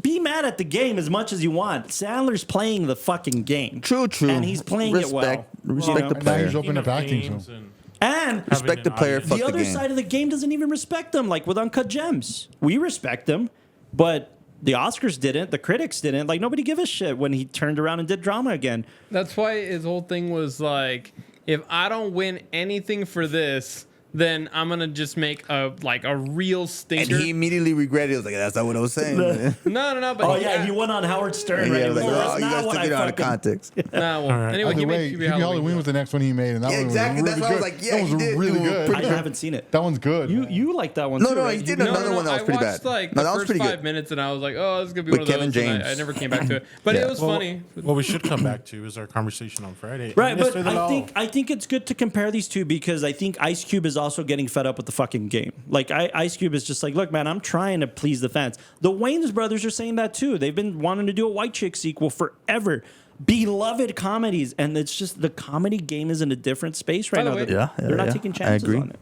Be mad at the game as much as you want. Sandler's playing the fucking game. True. And he's playing it well. Respect the And now player. he's open up acting. So. And Respect the player. Fuck the other game. side of the game doesn't even respect them, like with Uncut Gems. We respect them, but the Oscars didn't. The critics didn't. Like, nobody give a shit when he turned around and did drama again. That's why his whole thing was like, if I don't win anything for this, then I'm gonna just make a real And stinker. he immediately regretted it. He was like, that's not what I was saying. No. But Oh yeah, he went on Howard Stern. Right? Yeah, He was like, like, oh, that's you not guys what took I it out of fucking- context. Nah, well, anyway, By he the way, made Hubie Halloween was the next one he made, and that one Exactly, was that's really why I was good. like, yeah, that he was did really do good. I haven't seen it. That one's good. You like that one? No, too, no, right? he did You- another one that was I pretty watched bad. like No, the that was first pretty 5 good. minutes, and I was like, oh, this is gonna be With one of Kevin those. And James. I never came back to it, but Yeah. it was funny. What we should come back to is our conversation on Friday. Right, And but yesterday all. I think it's good to compare these two because I think Ice Cube is also getting fed up with the fucking game. Like Ice Cube is just like, look, man, I'm trying to please the fans. The Wayans brothers are saying that too. They've been wanting to do a White Chick sequel forever. Beloved comedies, and it's just the comedy game is in a different space right By the now. way- They're not taking I chances agree. on it.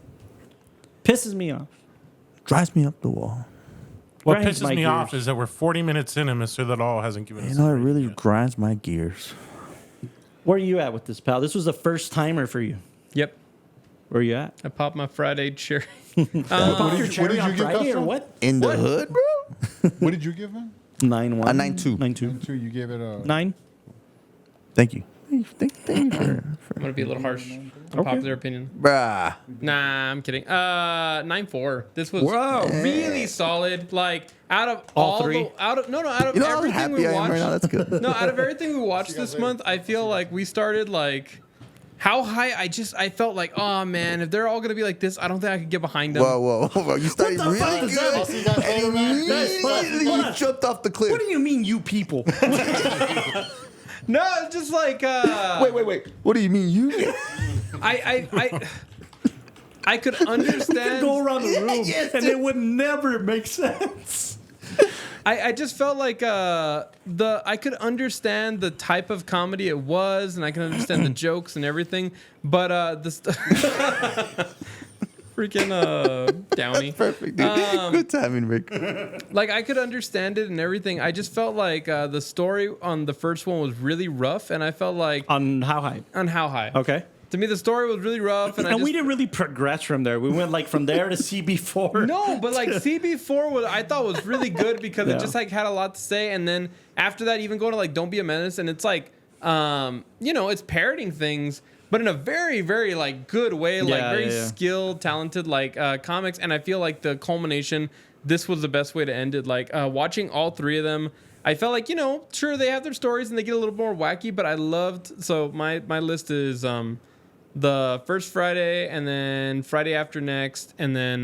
Pisses me off. Drives me up the wall. What grinds pisses my me off gears. is that we're 40 minutes in and Mr. Lidall hasn't given us You know, a it rating really yet. grinds my gears. Where are you at with this, pal? This was a first timer for you. Yep, Where are you at? I popped my Friday cherry. Popped your what cherry did you on give, Friday or Castro? what? In the hood, bro? What did you give him? 9-1. 9-2. 9-2. 2. You gave it a 9. Thank you. Thank you for I'm gonna be a little harsh. Unpopular opinion. Bruh. Nah, I'm kidding. 9-4. This was Whoa. really solid. Like out of All all three? the out of You know how everything happy we I am watched. right now? That's good. No, out of everything we watched this month, I feel like we started like how high. I felt like, oh man, if they're all gonna be like this, I don't think I could get behind them. Whoa. You started What the fuck really is that? good. See, guys, And guys, immediately hold you on. jumped off the cliff. What do you mean, you people? No, it's just like Wait. What do you mean you? I could understand. Go around the room, Yes, and it would never make sense. I just felt like I could understand the type of comedy it was, and I can understand the jokes and everything, but freaking Downey. Perfect, dude. Good timing, Rick. Like I could understand it and everything. I just felt like the story on the first one was really rough, and I felt like On how high? on how high. Okay. To me, the story was really rough, and we didn't really progress from there. We went like from there to CB4. No, but like CB4 I thought was really good because it just like had a lot to say, and then after that, even going to like Don't Be a Menace, and it's like, it's parroting things, but in a very, very like good way, like very skilled, talented like comics, and I feel like the culmination, this was the best way to end it. Like watching all three of them, I felt like, sure they have their stories and they get a little more wacky, but I loved. So my list is the first Friday, and then Friday after next, and then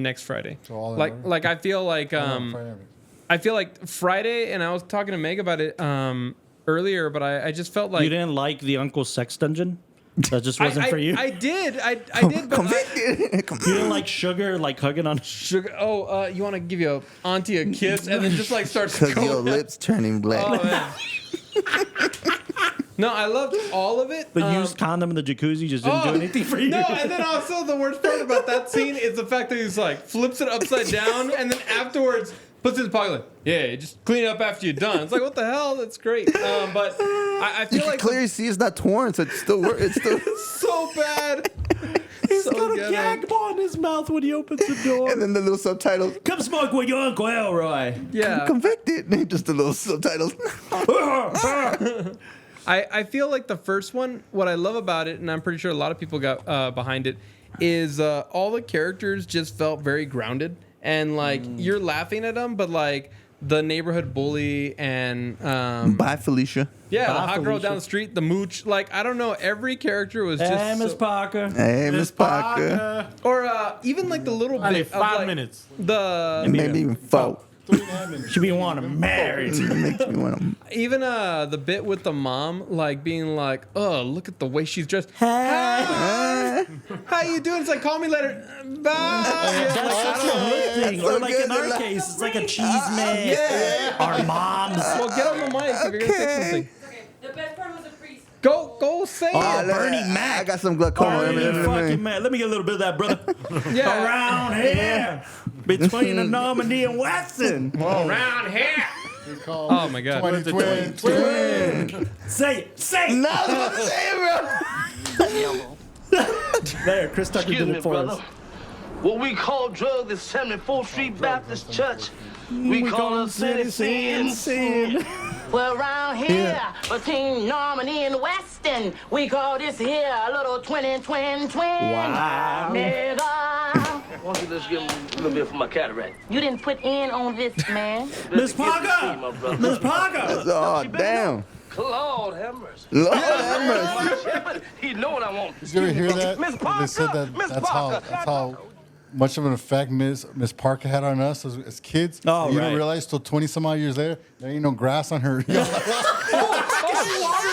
next Friday. So all in like order? like I feel like I feel like Friday, and I was talking to Meg about it earlier, but I just felt like You didn't like the Uncle Sex Dungeon? That just wasn't for you? I did, but You didn't like sugar, like hugging on sugar. Oh, you want to give your auntie a kiss and then just like start Because your lips turning black. Oh, man. No, I loved all of it. the used condom in the jacuzzi just didn't do anything for you. No, and then also the worst part about that scene is the fact that he's like flips it upside down and then afterwards puts it in his pocket. Like, yeah, just clean it up after you're done. It's like, what the hell? That's great. But I feel like Clearly see it's not torn, so it's still it's still so bad. He's So got a ghetto. gag ball in his mouth when he opens the door. and then the little subtitles. Come smoke with your Uncle Elroy. Yeah. Convicted. Just the little subtitles. I feel like the first one, what I love about it, and I'm pretty sure a lot of people got behind it, is all the characters just felt very grounded. And, like, you're laughing at them, but, like, the neighborhood bully and... Bye, Felicia. yeah, Bye, the hot girl Felicia. down the street, the mooch. Like, I don't know, every character was just... Hey, Miss so- Parker. Hey, Miss Parker. or even, like, the little I need bit of, 5 like, minutes. The... Maybe even 4. 3.5 minutes. She be want to marry. It makes me want to. Even the bit with the mom, like, being like, oh, look at the way she's dressed. Hey. How you doing? It's like, call me later. Bye. That's such a hood thing. so Or like good. in our case, it's like a cheese man. Our moms. Well, get on the mic if you're going to say something. Okay, the best part was the priest. Go say Oh, it. Bernie Mac. I got some glaucoma. Bernie fucking man. Let me get a little bit of that, brother. Yeah. Around here. Between the Normandy and Weston. Around here. It's called Oh, my God. 2020. Say it. Say it. No, I was about to say it, bro. There, Chris Tucker Excuse did me, it for brother. us. What we call drugs is 74th Street Baptist Church. We call it sin. Well, around here, between Normandy and Weston, we call this here a little twin. Wow. Nigga. Why don't you just give me a little bit for my cataract? You didn't put in on this, man. Miss Give it to me, Parker. my brother. Miss Parker. Oh, damn. Lord have mercy. Lord have mercy. Shepherd, he know what I want. Did you ever hear that? Miss They said Parker, that Miss that's Parker. how much of an effect Miss Parker had on us as kids. Oh, you right. don't realize till 20 some odd years later, there ain't no grass on her.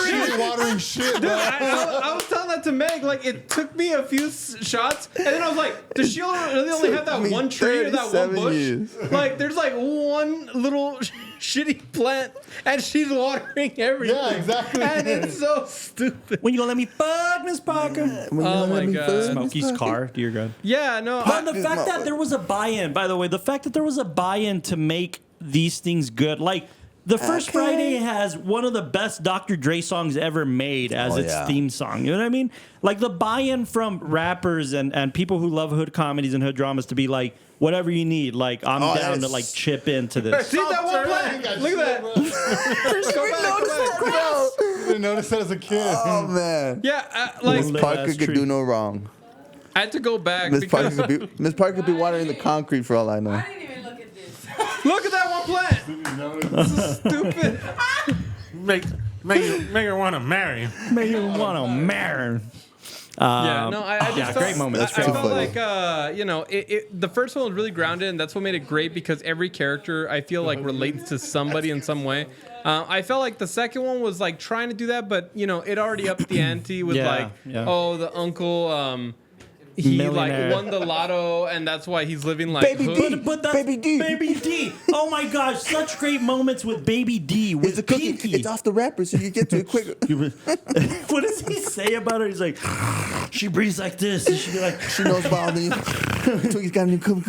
She's watering shit, Dude, bro. I was telling that to Meg. Like, it took me a few shots, and then I was like, does she really only have that me one tree or that one 37 bush? years. Like, there's like one little shitty plant, and she's watering everything. Yeah, exactly. And it's so stupid. When you gonna let me fuck, Miss Parker? Oh, my God. Smokey's car, dear God. Yeah, no. But the fact that there was a buy-in, by the way, the fact that there was a buy-in to make these things good, like the first Friday has one of the best Dr. Dre songs ever made as its theme song. You know what I mean? Like the buy-in from rappers and people who love hood comedies and hood dramas to be like, whatever you need, like I'm down to like chip into this. See that one plant? Look at that. Go back. I didn't notice that as a kid. Oh, man. Yeah, like Miss Parker That's could true. do no wrong. I had to go back Miss Parker because could be watering the concrete for all I know. I didn't even look at this. look at that one plant. Stupid. Make her want to marry. Make you want to marry. Yeah, no, I just felt, great moment. That's I too felt funny. like, the first one was really grounded, and that's what made it great because every character I feel like relates to somebody in some way. I felt like the second one was like trying to do that, but it already upped the ante with oh, the uncle. He Millionaire. like won the lotto, and that's why he's living like Baby hood. D. But that's Baby D. Baby D. Oh my gosh, such great moments with Baby D. With It's a cookie. Pinky. It's off the wrapper, so you get to it quicker. What does he say about her? He's like, she breathes like this. And she'd be like, She knows about me. Twiggy's got me. Come.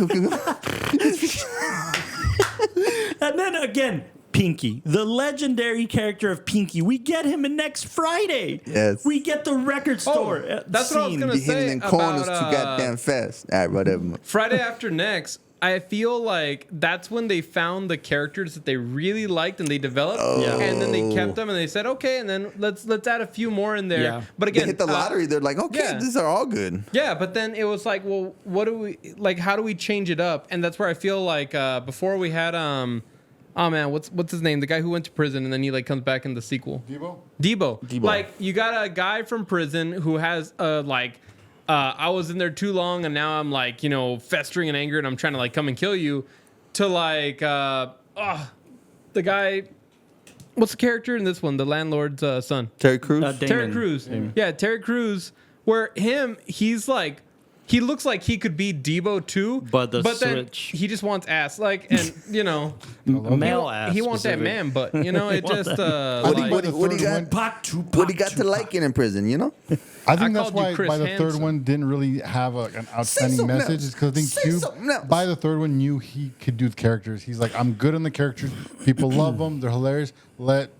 and then again, Pinky, the legendary character of Pinky. We get him in next Friday. Yes. We get the record store. that's what I was scene. gonna Be hitting say in corners about, too goddamn fast. All right, whatever. Friday After Next. I feel like that's when they found the characters that they really liked and they developed, and then they kept them and they said, okay, and then let's add a few more in there. Yeah. But They again, hit the lottery. They're like, okay, yeah. these are all good. Yeah, but then it was like, well, what do we like? How do we change it up? And that's where I feel like before we had oh man, what's his name? The guy who went to prison and then he like comes back in the sequel. Deebo. Like you got a guy from prison who has I was in there too long and now I'm like, festering and anger and I'm trying to like come and kill you. To like the guy. What's the character in this one? The landlord's son. Terry Crews. Terry Crews. Yeah, Terry Crews. Where he's like, he looks like he could be Deebo too, But the then switch. he just wants ass, like, and Male ass. he wants that specific. man, but it just What do you got to like it in prison? I think I that's called you why Chris by the third Hansen. one didn't really have an outstanding something message. else. It's because I think Say Cube, something else. by the third one, knew he could do the characters. He's like, I'm good on the characters. People love them. They're hilarious. Let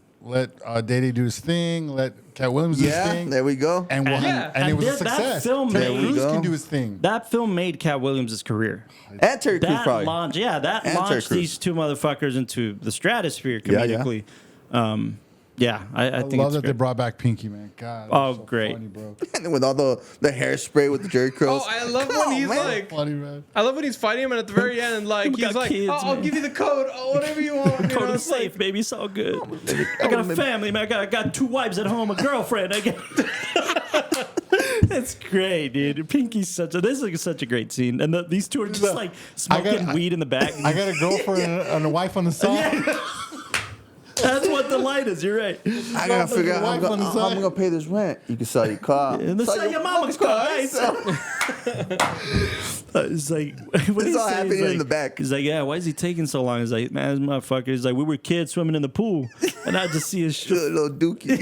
Day do his thing. Let Cat Williams do his Yeah, thing. there we go. And, we'll Yeah. and it was a And that success. film Terry made- Crews There we can go. do his thing. That film made Cat Williams' career. And Terry Crews That probably. launched And Terry launched Crews. these two motherfuckers into the stratosphere Yeah, yeah. comedically. I I think love it's that they great. brought back Pinky, man. God. Oh, that's so great. Funny, bro. And with all the hairspray with the Jerry Curls. Oh, I love Come when on, he's man. like, Funny, man. I love when he's fighting him, and at the very end, like We he's got like, kids, I'll man. give you the code, whatever you want. You Code know, is it's like- safe, baby. It's all good. I got a family, man. I got two wives at home, a girlfriend. It's great, dude. Pinky's this is such a great scene, and these two are just like smoking weed in the back. I got a girlfriend and a wife on the side. That's what the light is. You're right. I gotta figure out wife on the how I'm side. gonna pay this rent. You can sell your car. And then sell your mama's car. Right? It's like, what This all happening in the back. He's like, yeah, why is he taking so long? He's like, man, this motherfucker. He's like, we were kids swimming in the pool, and I just see his shit. Little dookie.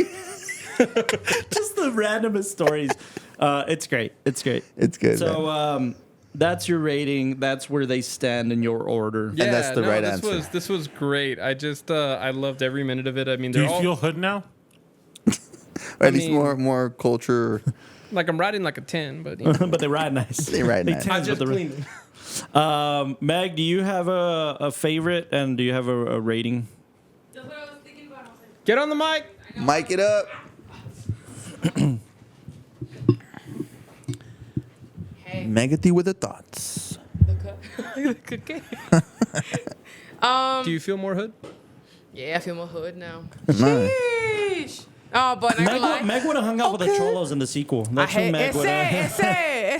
Just the randomest stories. It's great. It's great. It's good. man. So that's your rating. That's where they stand in your order. Yeah, that's the right answer. This was great. I just I loved every minute of it. I mean, Do they're you all feel hood now? Or at least mean- more culture. like I'm riding like a 10, but But they ride nice. They ride They nice. tens I with just the- cleaned them. Meg, do you have a favorite and do you have a rating? That's what I was thinking about. Get on the mic. Mic it up. Hey, Megathy with the thoughts. the cookie. Do you feel more hood? Yeah, I feel more hood now. Nice. Sheesh. Oh, but not gonna lie. Meg would have hung out with the Cholos in the sequel. I That's who hate Meg would have.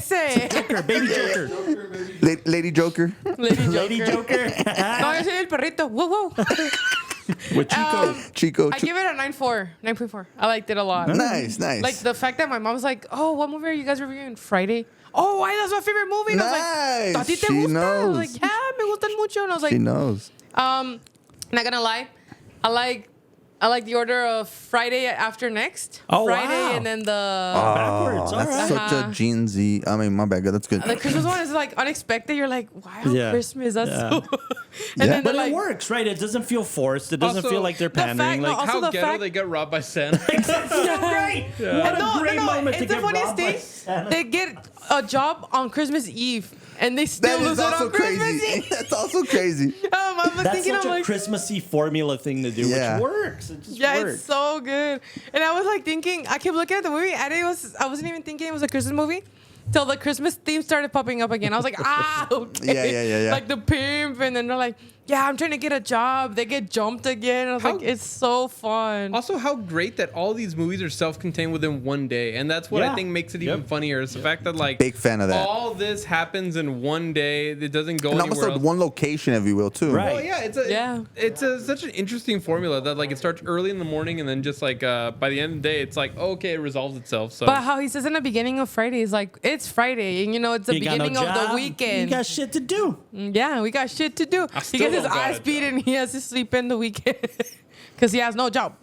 ese. Joker, baby Joker. Lady Joker. Lady Joker. No, yo soy el perrito. Woo woo. With Chico. Chico. I give it a 9.4. I liked it a lot. Nice. Like the fact that my mom's like, oh, what movie are you guys reviewing Friday? Oh, why? That's my favorite movie. And I was like, Nice. ¿a ti te She gusta? I knows. was like, yeah, me gustan mucho. And I was like, She knows. not gonna lie, I like the order of Friday after next. Oh, Friday wow. and then the Backwards. All That's right. such a Gen Z. I mean, my bad. That's good. the Christmas one is like unexpected. You're like, wow, Yeah. Christmas. That's Yeah. so. Yeah. And then But they're it like, works, right? It doesn't feel forced. It doesn't Also, feel like they're the fact- pandering. no, Like, also How the ghetto fact- they get robbed by Santa. so great. What a great moment to it's the get funniest robbed by thing. Santa. They get a job on Christmas Eve and they still That lose is it also on Christmas crazy. Eve. That's also crazy. I was That's thinking, such I'm a like, Christmassy formula thing to do, Yeah. which works. It just yeah, works. it's so good. And I was like thinking, I kept looking at the movie, and I wasn't even thinking it was a Christmas movie till the Christmas theme started popping up again. I was like, ah, okay. Yeah. Like the pimp, and then they're like, yeah, I'm trying to get a job. They get jumped again. I was How- like, it's so fun. Also, how great that all these movies are self-contained within one day, and that's what Yeah. I think makes it even Yep. funnier. Is the fact that like Big fan of that. all this happens in one day. It doesn't go And anywhere almost like else. one location, if you will, too. Right. Well, yeah, it's such an interesting formula that like it starts early in the morning and then just like by the end of the day, it's like okay, it resolves itself. So But how he says in the beginning of Friday, he's like, it's Friday, and it's the You got no beginning of the job, weekend. You got shit to do. Yeah, we got shit to do. He still gets his don't got eyes a beat job. and he has to sleep in the weekend because he has no job.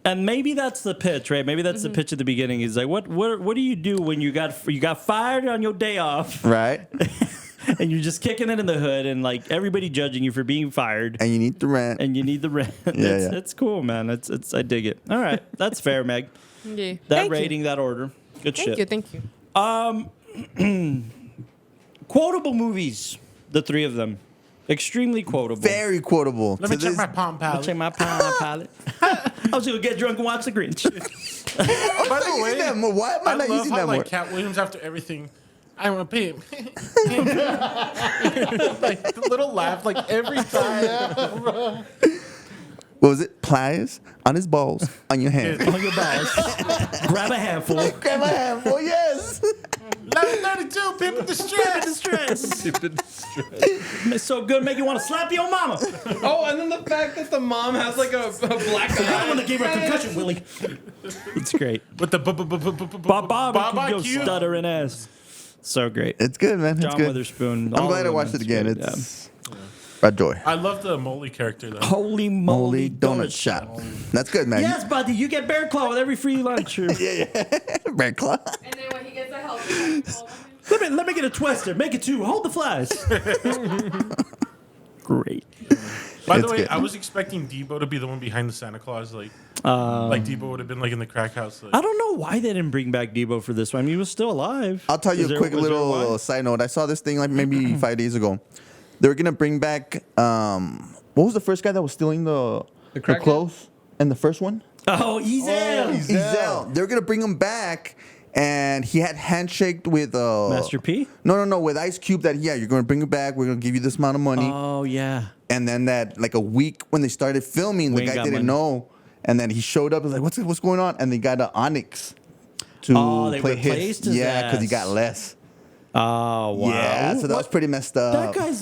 And maybe that's the pitch, right? Maybe that's the pitch at the beginning. He's like, what do you do when you got fired on your day off? Right? and you're just kicking it in the hood, and like everybody judging you for being fired, And you need the rent. and you need the rent. Yeah. It's cool, man. It's I dig it. All right, that's fair, Meg. Yeah. That Thank rating, that order, good You. shit. Thank you. Quotable movies, the three of them, extremely quotable. Very quotable. Let me check my palm I'll palette. check my palette. I was gonna get drunk and watch The Grinch. By the way, that more. Why am I, I not love using how that more? like Cat Williams after everything. I want to pay him. Like the little laugh, like every time. What was it? Pliers on his balls, on your hand. On your balls. Grab a handful. Grab my hand. Oh yes. Level 32, pimping distress. Stress. It's so good, make you want to slap your mama. Oh, and then the fact that the mom has like a black The eye. one that gave her a concussion, Willie. It's great. With the Barbecue stuttering ass. So great. It's good, man. It's John good. Witherspoon. I'm all glad of I them, watched it again. great, It's a joy. I love the Molly character though. Holy moly Holy donut shop. That's good, man. Yes, buddy, you get bear claw with every free lunch. Bear claw. And then when he gets the healthy, Let me get a twister. Make it two. Hold the flies. Great. By the It's way, good. I was expecting Deebo to be the one behind the Santa Claus. Like Deebo would have been like in the crack house. Like, I don't know why they didn't bring back Deebo for this one. I mean, he was still alive. I'll tell you Is a there- quick was there little why? side note. I saw this thing like maybe 5 days ago. They were gonna bring back what was the first guy that was stealing the crackhead? clothes in the first one? Oh, Ezel. Ezel. They're gonna bring him back, and he had handshaked with Master P? No, with Ice Cube. That you're gonna bring him back. We're gonna give you this amount of money. Oh, yeah. And then that like a week when they started filming, We the ain't guy got didn't money. know, and then he showed up. And was like, what's going on? And they got an Onyx to Oh, they play replaced his. his Yeah, because he ass. got less. Oh, wow. Yeah, so that was pretty messed up. That guy's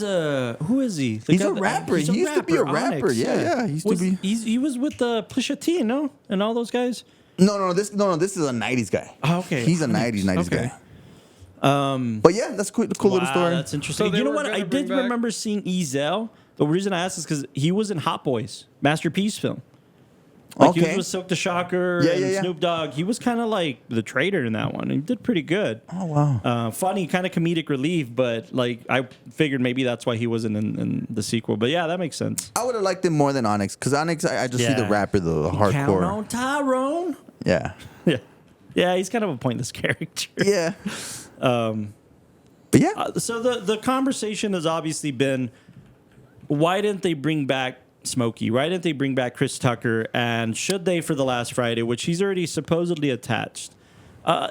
who is he? The He's guy a that- rapper. he's He used to be a Onyx, rapper. Yeah, he used to be. He was with Pusha T, no? And all those guys? No, this is a '90s guy. Oh, okay. He's a '90s Okay. guy. But yeah, that's cool little Wow, story. that's interesting. So they You know were what? gonna I bring did back- remember seeing Ezel. The reason I asked is because he was in Hot Boys, Master P's film. Like he was Okay. with Silk the Shocker Yeah, and yeah, yeah. Snoop Dogg. He was kind of like the traitor in that one. He did pretty good. Oh wow. Funny, kind of comedic relief, but like I figured maybe that's why he wasn't in the sequel. But yeah, that makes sense. I would have liked him more than Onyx because Onyx, I just see the Yeah. rapper, the Count hardcore. on Tyrone. Yeah. Yeah, yeah, he's kind of a pointless character. Yeah. But yeah, So the conversation has obviously been, why didn't they bring back Smokey? Why didn't they bring back Chris Tucker? And should they for the last Friday, which he's already supposedly attached?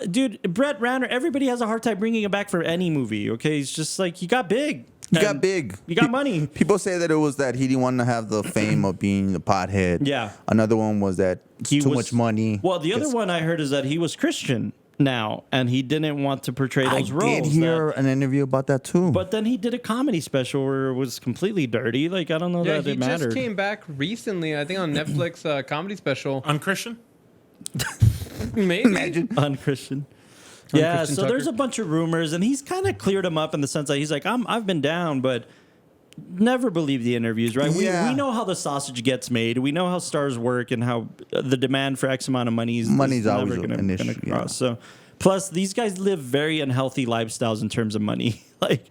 Dude, Brett Ratner, everybody has a hard time bringing him back for any movie. Okay, he's just like he got big. he got And big. You got money. People say that it was that he didn't want to have the fame of being the pothead. Yeah. Another one was that it's He too was- much money. Well, the other Yes. one I heard is that he was Christian now, and he didn't want to portray I those roles. did hear an interview about that too. But then he did a comedy special where it was completely dirty. Like I don't know Yeah, that he it mattered. just came back recently, I think, on Netflix comedy special. unchristian. Maybe. Imagine. Unchristian. Yeah, Christian so Tucker. there's a bunch of rumors, and he's kind of cleared him up in the sense that he's like, I've been down, but never believe the interviews, right? Yeah. We know how the sausage gets made. We know how stars work and how the demand for X amount of money is Money's never always gonna an issue, cross. So, plus these guys live very unhealthy lifestyles in terms of money, like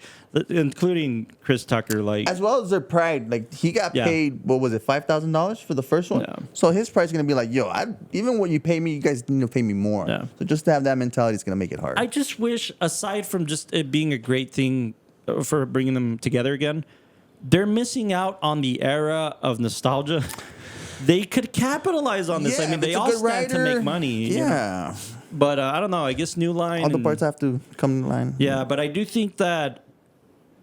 including Chris Tucker. Like, As well as their pride, like he got Yeah. paid. What was it, $5,000 for the first one? Yeah. So his price is gonna be like, yo, even what you pay me, you guys need to pay me more. Yeah. So just to have that mentality is gonna make it hard. I just wish, aside from just it being a great thing for bringing them together again, they're missing out on the era of nostalgia. They could capitalize on this. I Yeah, mean, if they it's a all good stand to writer, make money. you know? Yeah. But I don't know. I guess New Line. All the and- parts have to come in line. Yeah, but I do think that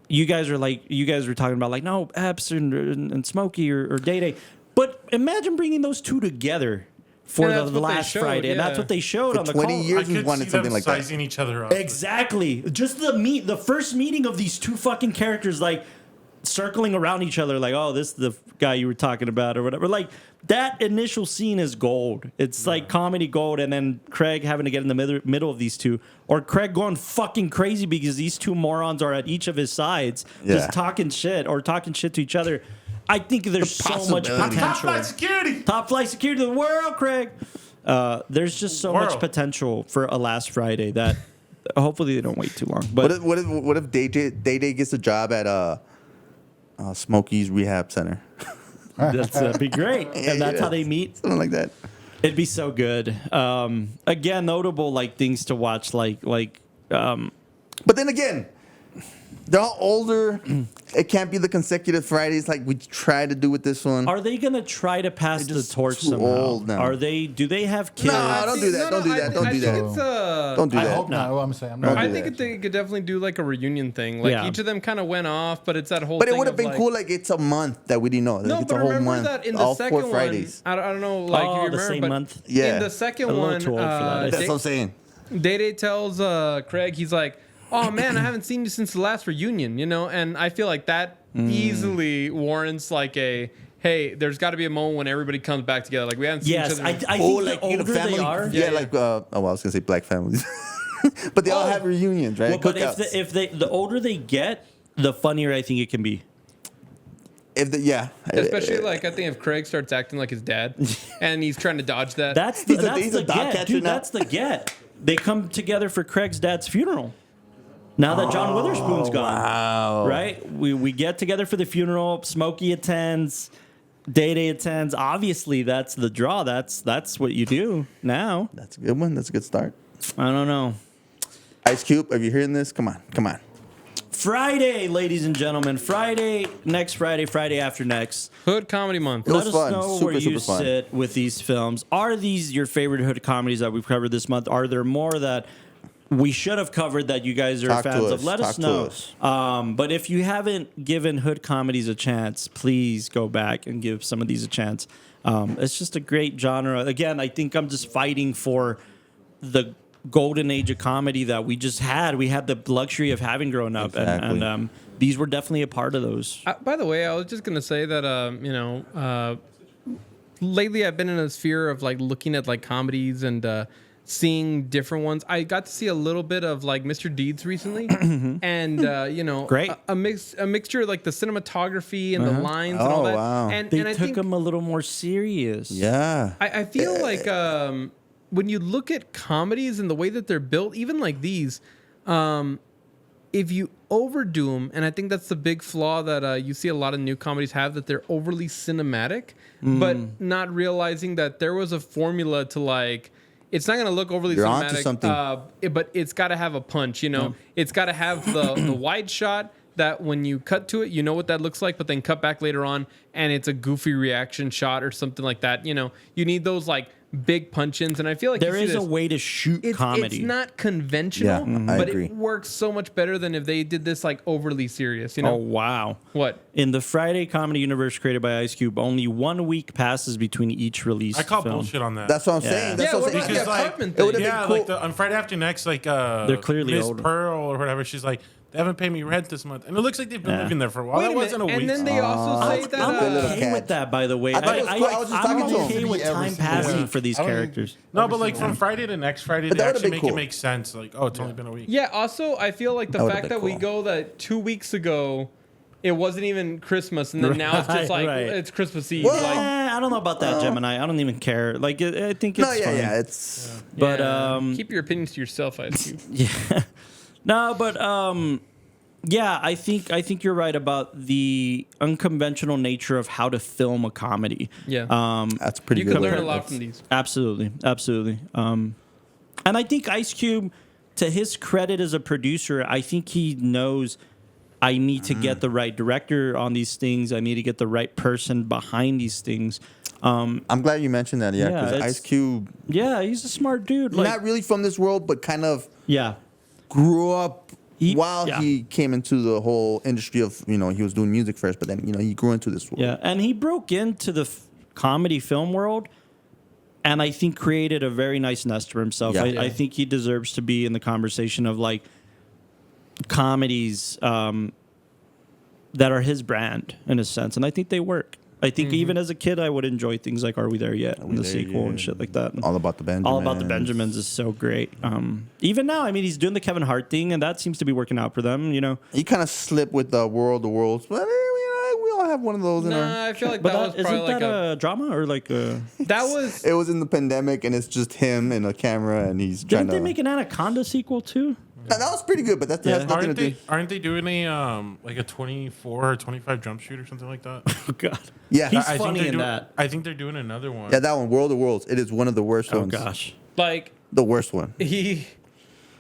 you guys were talking about like no Epps and Smokey or Day Day, but imagine bringing those two together for Yeah, the that's what they last showed, Friday, and that's yeah. what they showed For on the 20 call. years. I could wanted see something them like that. sizing each other up. Exactly. Just the first meeting of these two fucking characters, like circling around each other, like, oh, this is the guy you were talking about, or whatever. Like that initial scene is gold. It's like comedy gold, and then Craig having to get in the middle of these two, or Craig going fucking crazy because these two morons are at each of his sides, Yeah. just talking shit to each other. I think there's so much possibility. Top potential. flight security. Top flight security to the world, Craig. There's just so much World. potential for a last Friday that hopefully they don't wait too long. What But if Day Day gets a job at Smokey's rehab center? that'd be great. And that's how they meet. Something like that. It'd be so good. Again, notable like things to watch, like. But then again, they're all older. It can't be the consecutive Fridays like we try to do with this one. Are they gonna try to pass They're the just torch too somehow? old now. Are they? Do they have kids? No, don't do that. Don't do that. Don't do that. Don't do I that. hope not. Well, I'm saying I'm Don't not. do I that. think they could definitely do like a reunion thing. Like Yeah. each of them kind of went off, but it's that whole. But it thing would have of, been like, cool. Like it's a month that we didn't know. Like, No, it's but a whole remember month. that in the all second 4 Fridays. one, I don't know, like Oh, if you the remember, same but month? Yeah. in the second A little one, too old for that. That's what I'm saying. Day tells Craig, he's like, "Oh man, I haven't seen you since the last reunion," you know, and I feel like that easily warrants like a. Hey, there's got to be a moment when everybody comes back together. Like we haven't seen each Yes, other. I think the older they are. Yeah, Yeah, like I was gonna say black families, but they all have reunions, right? Well, but Cookouts. if the older they get, the funnier I think it can be. Yeah, Especially like I think if Craig starts acting like his dad, and he's trying to dodge that. That's He's the a dog get, catcher dude. now. That's the get. They come together for Craig's dad's funeral. Now that John Witherspoon's gone, wow. right? We get together for the funeral. Smokey attends. Day attends. Obviously, that's the draw. That's what you do now. That's a good one. That's a good start. I don't know. Ice Cube, are you hearing this? Come on. Friday, ladies and gentlemen. Friday, next Friday, Friday after next. Hood Comedy Month. It was Let us fun. know Super, where you super fun. sit with these films. Are these your favorite hood comedies that we've covered this month? Are there more that we should have covered that you guys are Talk to fans us. of? Let us Talk to know. us. But if you haven't given hood comedies a chance, please go back and give some of these a chance. It's just a great genre. Again, I think I'm just fighting for the golden age of comedy that we just had. We had the luxury of having grown up, Exactly. and these were definitely a part of those. By the way, I was just gonna say that lately I've been in a sphere of like looking at like comedies and seeing different ones. I got to see a little bit of like Mr. Deeds recently, and Great. a mixture of like the cinematography and the lines and Oh, all that. wow. And They I took think them a little more serious. Yeah. I feel like when you look at comedies and the way that they're built, even like these, if you overdo them, and I think that's the big flaw that you see a lot of new comedies have, that they're overly cinematic, but not realizing that there was a formula to like. It's not going to look overly You're cinematic, onto something. but it's got to have a punch. You know, it's got to have the wide shot that when you cut to it, you know what that looks like, but then cut back later on, and it's a goofy reaction shot or something like that. You know, you need those like big punch-ins, and I feel like There you see is a this. way to shoot It's comedy. not conventional, I but agree. it works so much better than if they did this like overly serious. You Oh know wow! what? In the Friday comedy universe created by Ice Cube, only 1 week passes between each release. I call film. bullshit on that. That's what I'm Yeah. saying. That's Yeah, what what I'm about saying. Because, the like, apartment it would've thing? been yeah, cool. like on Friday after next, like They're clearly Miss older. Pearl or whatever. She's like, they haven't paid me rent this month, and it looks like they've been Yeah. living there for a while. Wait That a wasn't a minute, week. and then they also say that. I'm little okay cat. with that, by the way. I thought it was cool. I was just I'm talking to him. okay with Every time single passing week. for these I don't even- characters. No, but like from Friday to next Friday, But they that would've actually been make cool. it make sense. Like, oh, it's only been a week. Yeah. Also, I feel like the That would've fact been that we cool. go that 2 weeks ago, it wasn't even Christmas, and then now it's just like Right. it's Christmas Eve. Well, like, I don't know about that, Gemini. I don't even care. Like, I think it's No, yeah, fine. yeah. It's But yeah, keep your opinions to yourself, Ice Cube. yeah, no, but yeah, I think you're right about the unconventional nature of how to film a comedy. Yeah. that's a pretty You good. can way. learn a lot from these. Absolutely. And I think Ice Cube, to his credit as a producer, I think he knows I need to get the right director on these things. I need to get the right person behind these things. I'm glad you mentioned that. Yeah, Yeah, because it's- Ice Cube, Yeah, he's a smart dude. Like, not really from this world, but kind of yeah. grew up while yeah. he came into the whole industry of, he was doing music first, but then, he grew into this world. Yeah, and he broke into the comedy film world, and I think created a very nice nest for himself. Yeah. I think he deserves to be in the conversation of like comedies that are his brand in a sense, and I think they work. I think even as a kid, I would enjoy things like "Are We There Yet?" and the There sequel Yet? and shit like that. All About the Benjamins. All About the Benjamins is so great. Even now, I mean, he's doing the Kevin Hart thing, and that seems to be working out for them. He kind of slipped with the World of Worlds, but we all have one of those in our... Nah, I feel like But that was isn't probably like that a drama or like a? that was It was in the pandemic, and it's just him and a camera, and he's trying Didn't they to... make an Anaconda sequel too? That was pretty good, but that's Yeah. has nothing to do. Aren't they doing a like a 24 or 25 jump shoot or something like that? Oh God. Yeah, He's I think funny they're in doing- that. I think they're doing another one. yeah, that one, World of Worlds. It is one of the worst Oh ones. gosh. Like The worst one. he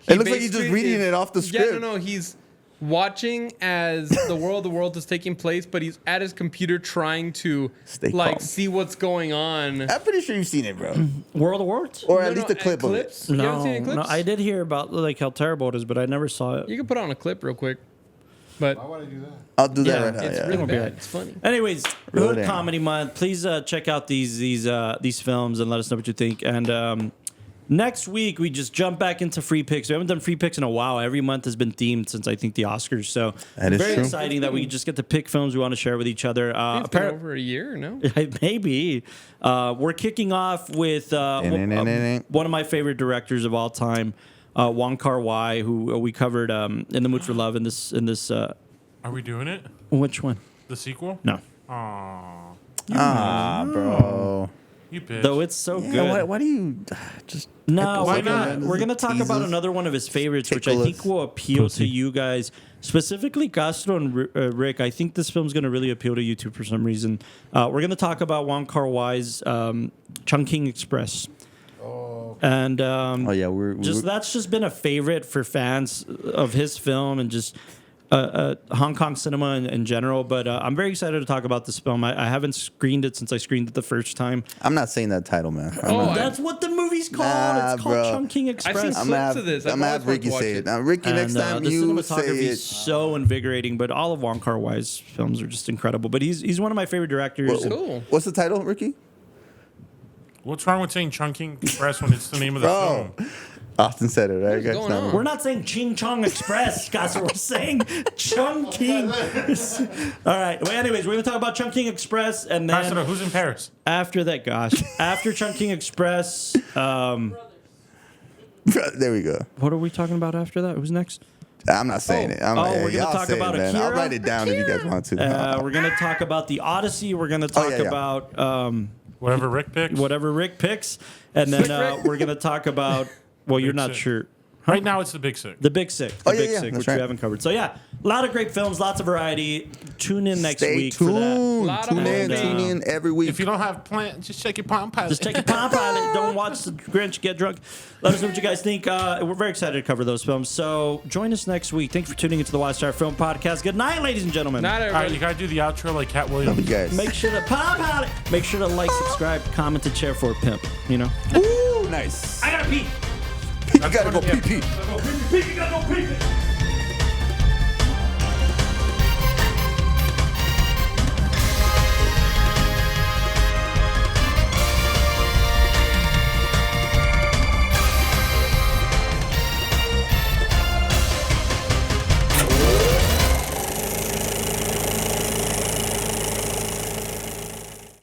It looks like he's just basically reading is- it off the script. Yeah, no, he's watching as the world is taking place, but he's at his computer trying to Stay like calm. see what's going on. I'm pretty sure you've seen it, bro. World of Words? Or No, at least no, a clip of it. clips? You haven't seen any clips? I did hear about like how terrible it is, but I never saw it. You can put on a clip real quick, but Why would I do that? I'll do that Yeah, right now. it's Yeah. really It'll be bad. right. It's funny. Anyways, Really Hood damn. Comedy Month. Please check out these films and let us know what you think. And next week we just jump back into free picks. We haven't done free picks in a while. Every month has been themed since I think the Oscars. So That is very true. exciting that we just get to pick films we want to share with each other. It's been over a year, no? Maybe. We're kicking off with one of my favorite directors of all time, Wong Kar-wai, who we covered in The Mood for Love in this. Are we doing it? Which one? The sequel? No. Aw, Bro. you bitch. Though it's so Yeah, good. why do you just... No, Why we're gonna, not? we're gonna talk about Teases. another one of his favorites, which I Tickle think us. will appeal to you guys, specifically Castro and Rick. I think this film's gonna really appeal to you two for some reason. We're gonna talk about Wong Kar-wai's Chungking Express. And Oh, yeah, we're that's just been a favorite for fans of his film and just Hong Kong cinema in general. But I'm very excited to talk about this film. I haven't screened it since I screened it the first time. I'm not saying that title, man. That's what the movie's called. Nah, It's called bro. Chungking I've Express. seen I'm clips of this. I'm gonna have Ricky say it. Now, Ricky, next time the you say cinematography it. is so invigorating, but all of Wong Kar-wai's films are just incredible. But he's one of my favorite directors. Cool. What's the title, Ricky? What's wrong with saying Chungking Express when it's the name of the Bro. film? Austin said it, right? What's guys? going Now- on? We're not saying Ching Chong Express, guys. We're saying Chungking. All right. Well, anyways, we're gonna talk about Chungking Express, and then Castro, who's in Paris? after that, after Chungking Express, There we go. what are we talking about after that? Who's next? I'm not saying it. I'm we're gonna y'all talk say about it, man. I'll Akira? write it down if you guys want to. We're gonna talk about the Odyssey. We're gonna talk yeah. about Whatever Rick picks. whatever Rick picks, and then we're gonna talk about. Well, you're Big not Sick. sure. Right now, it's the Big Sick. The Big Sick. The Oh, yeah, Big yeah, Sick, that's which right. we haven't covered. So, yeah, a lot of great films, lots of variety. Tune in next Stay week for that. tuned. Lot of Tune in. movie. Tune in every week. If you don't have plans, just check your Palm Pilot. Just take a Palm Pilot. Don't watch the Grinch get drunk. Let us know what you guys think. We're very excited to cover those films. So, join us next week. Thanks for tuning into the Watch Star Film Podcast. Good night, ladies and gentlemen. Not All right, everybody. you gotta do the outro like Cat Love you Williams. guys. Make sure to Palm Pilot. Make sure to like, subscribe, comment, and share for a pimp. You know? Ooh, nice. I gotta pee. You gotta go pee pee. You gotta go pee.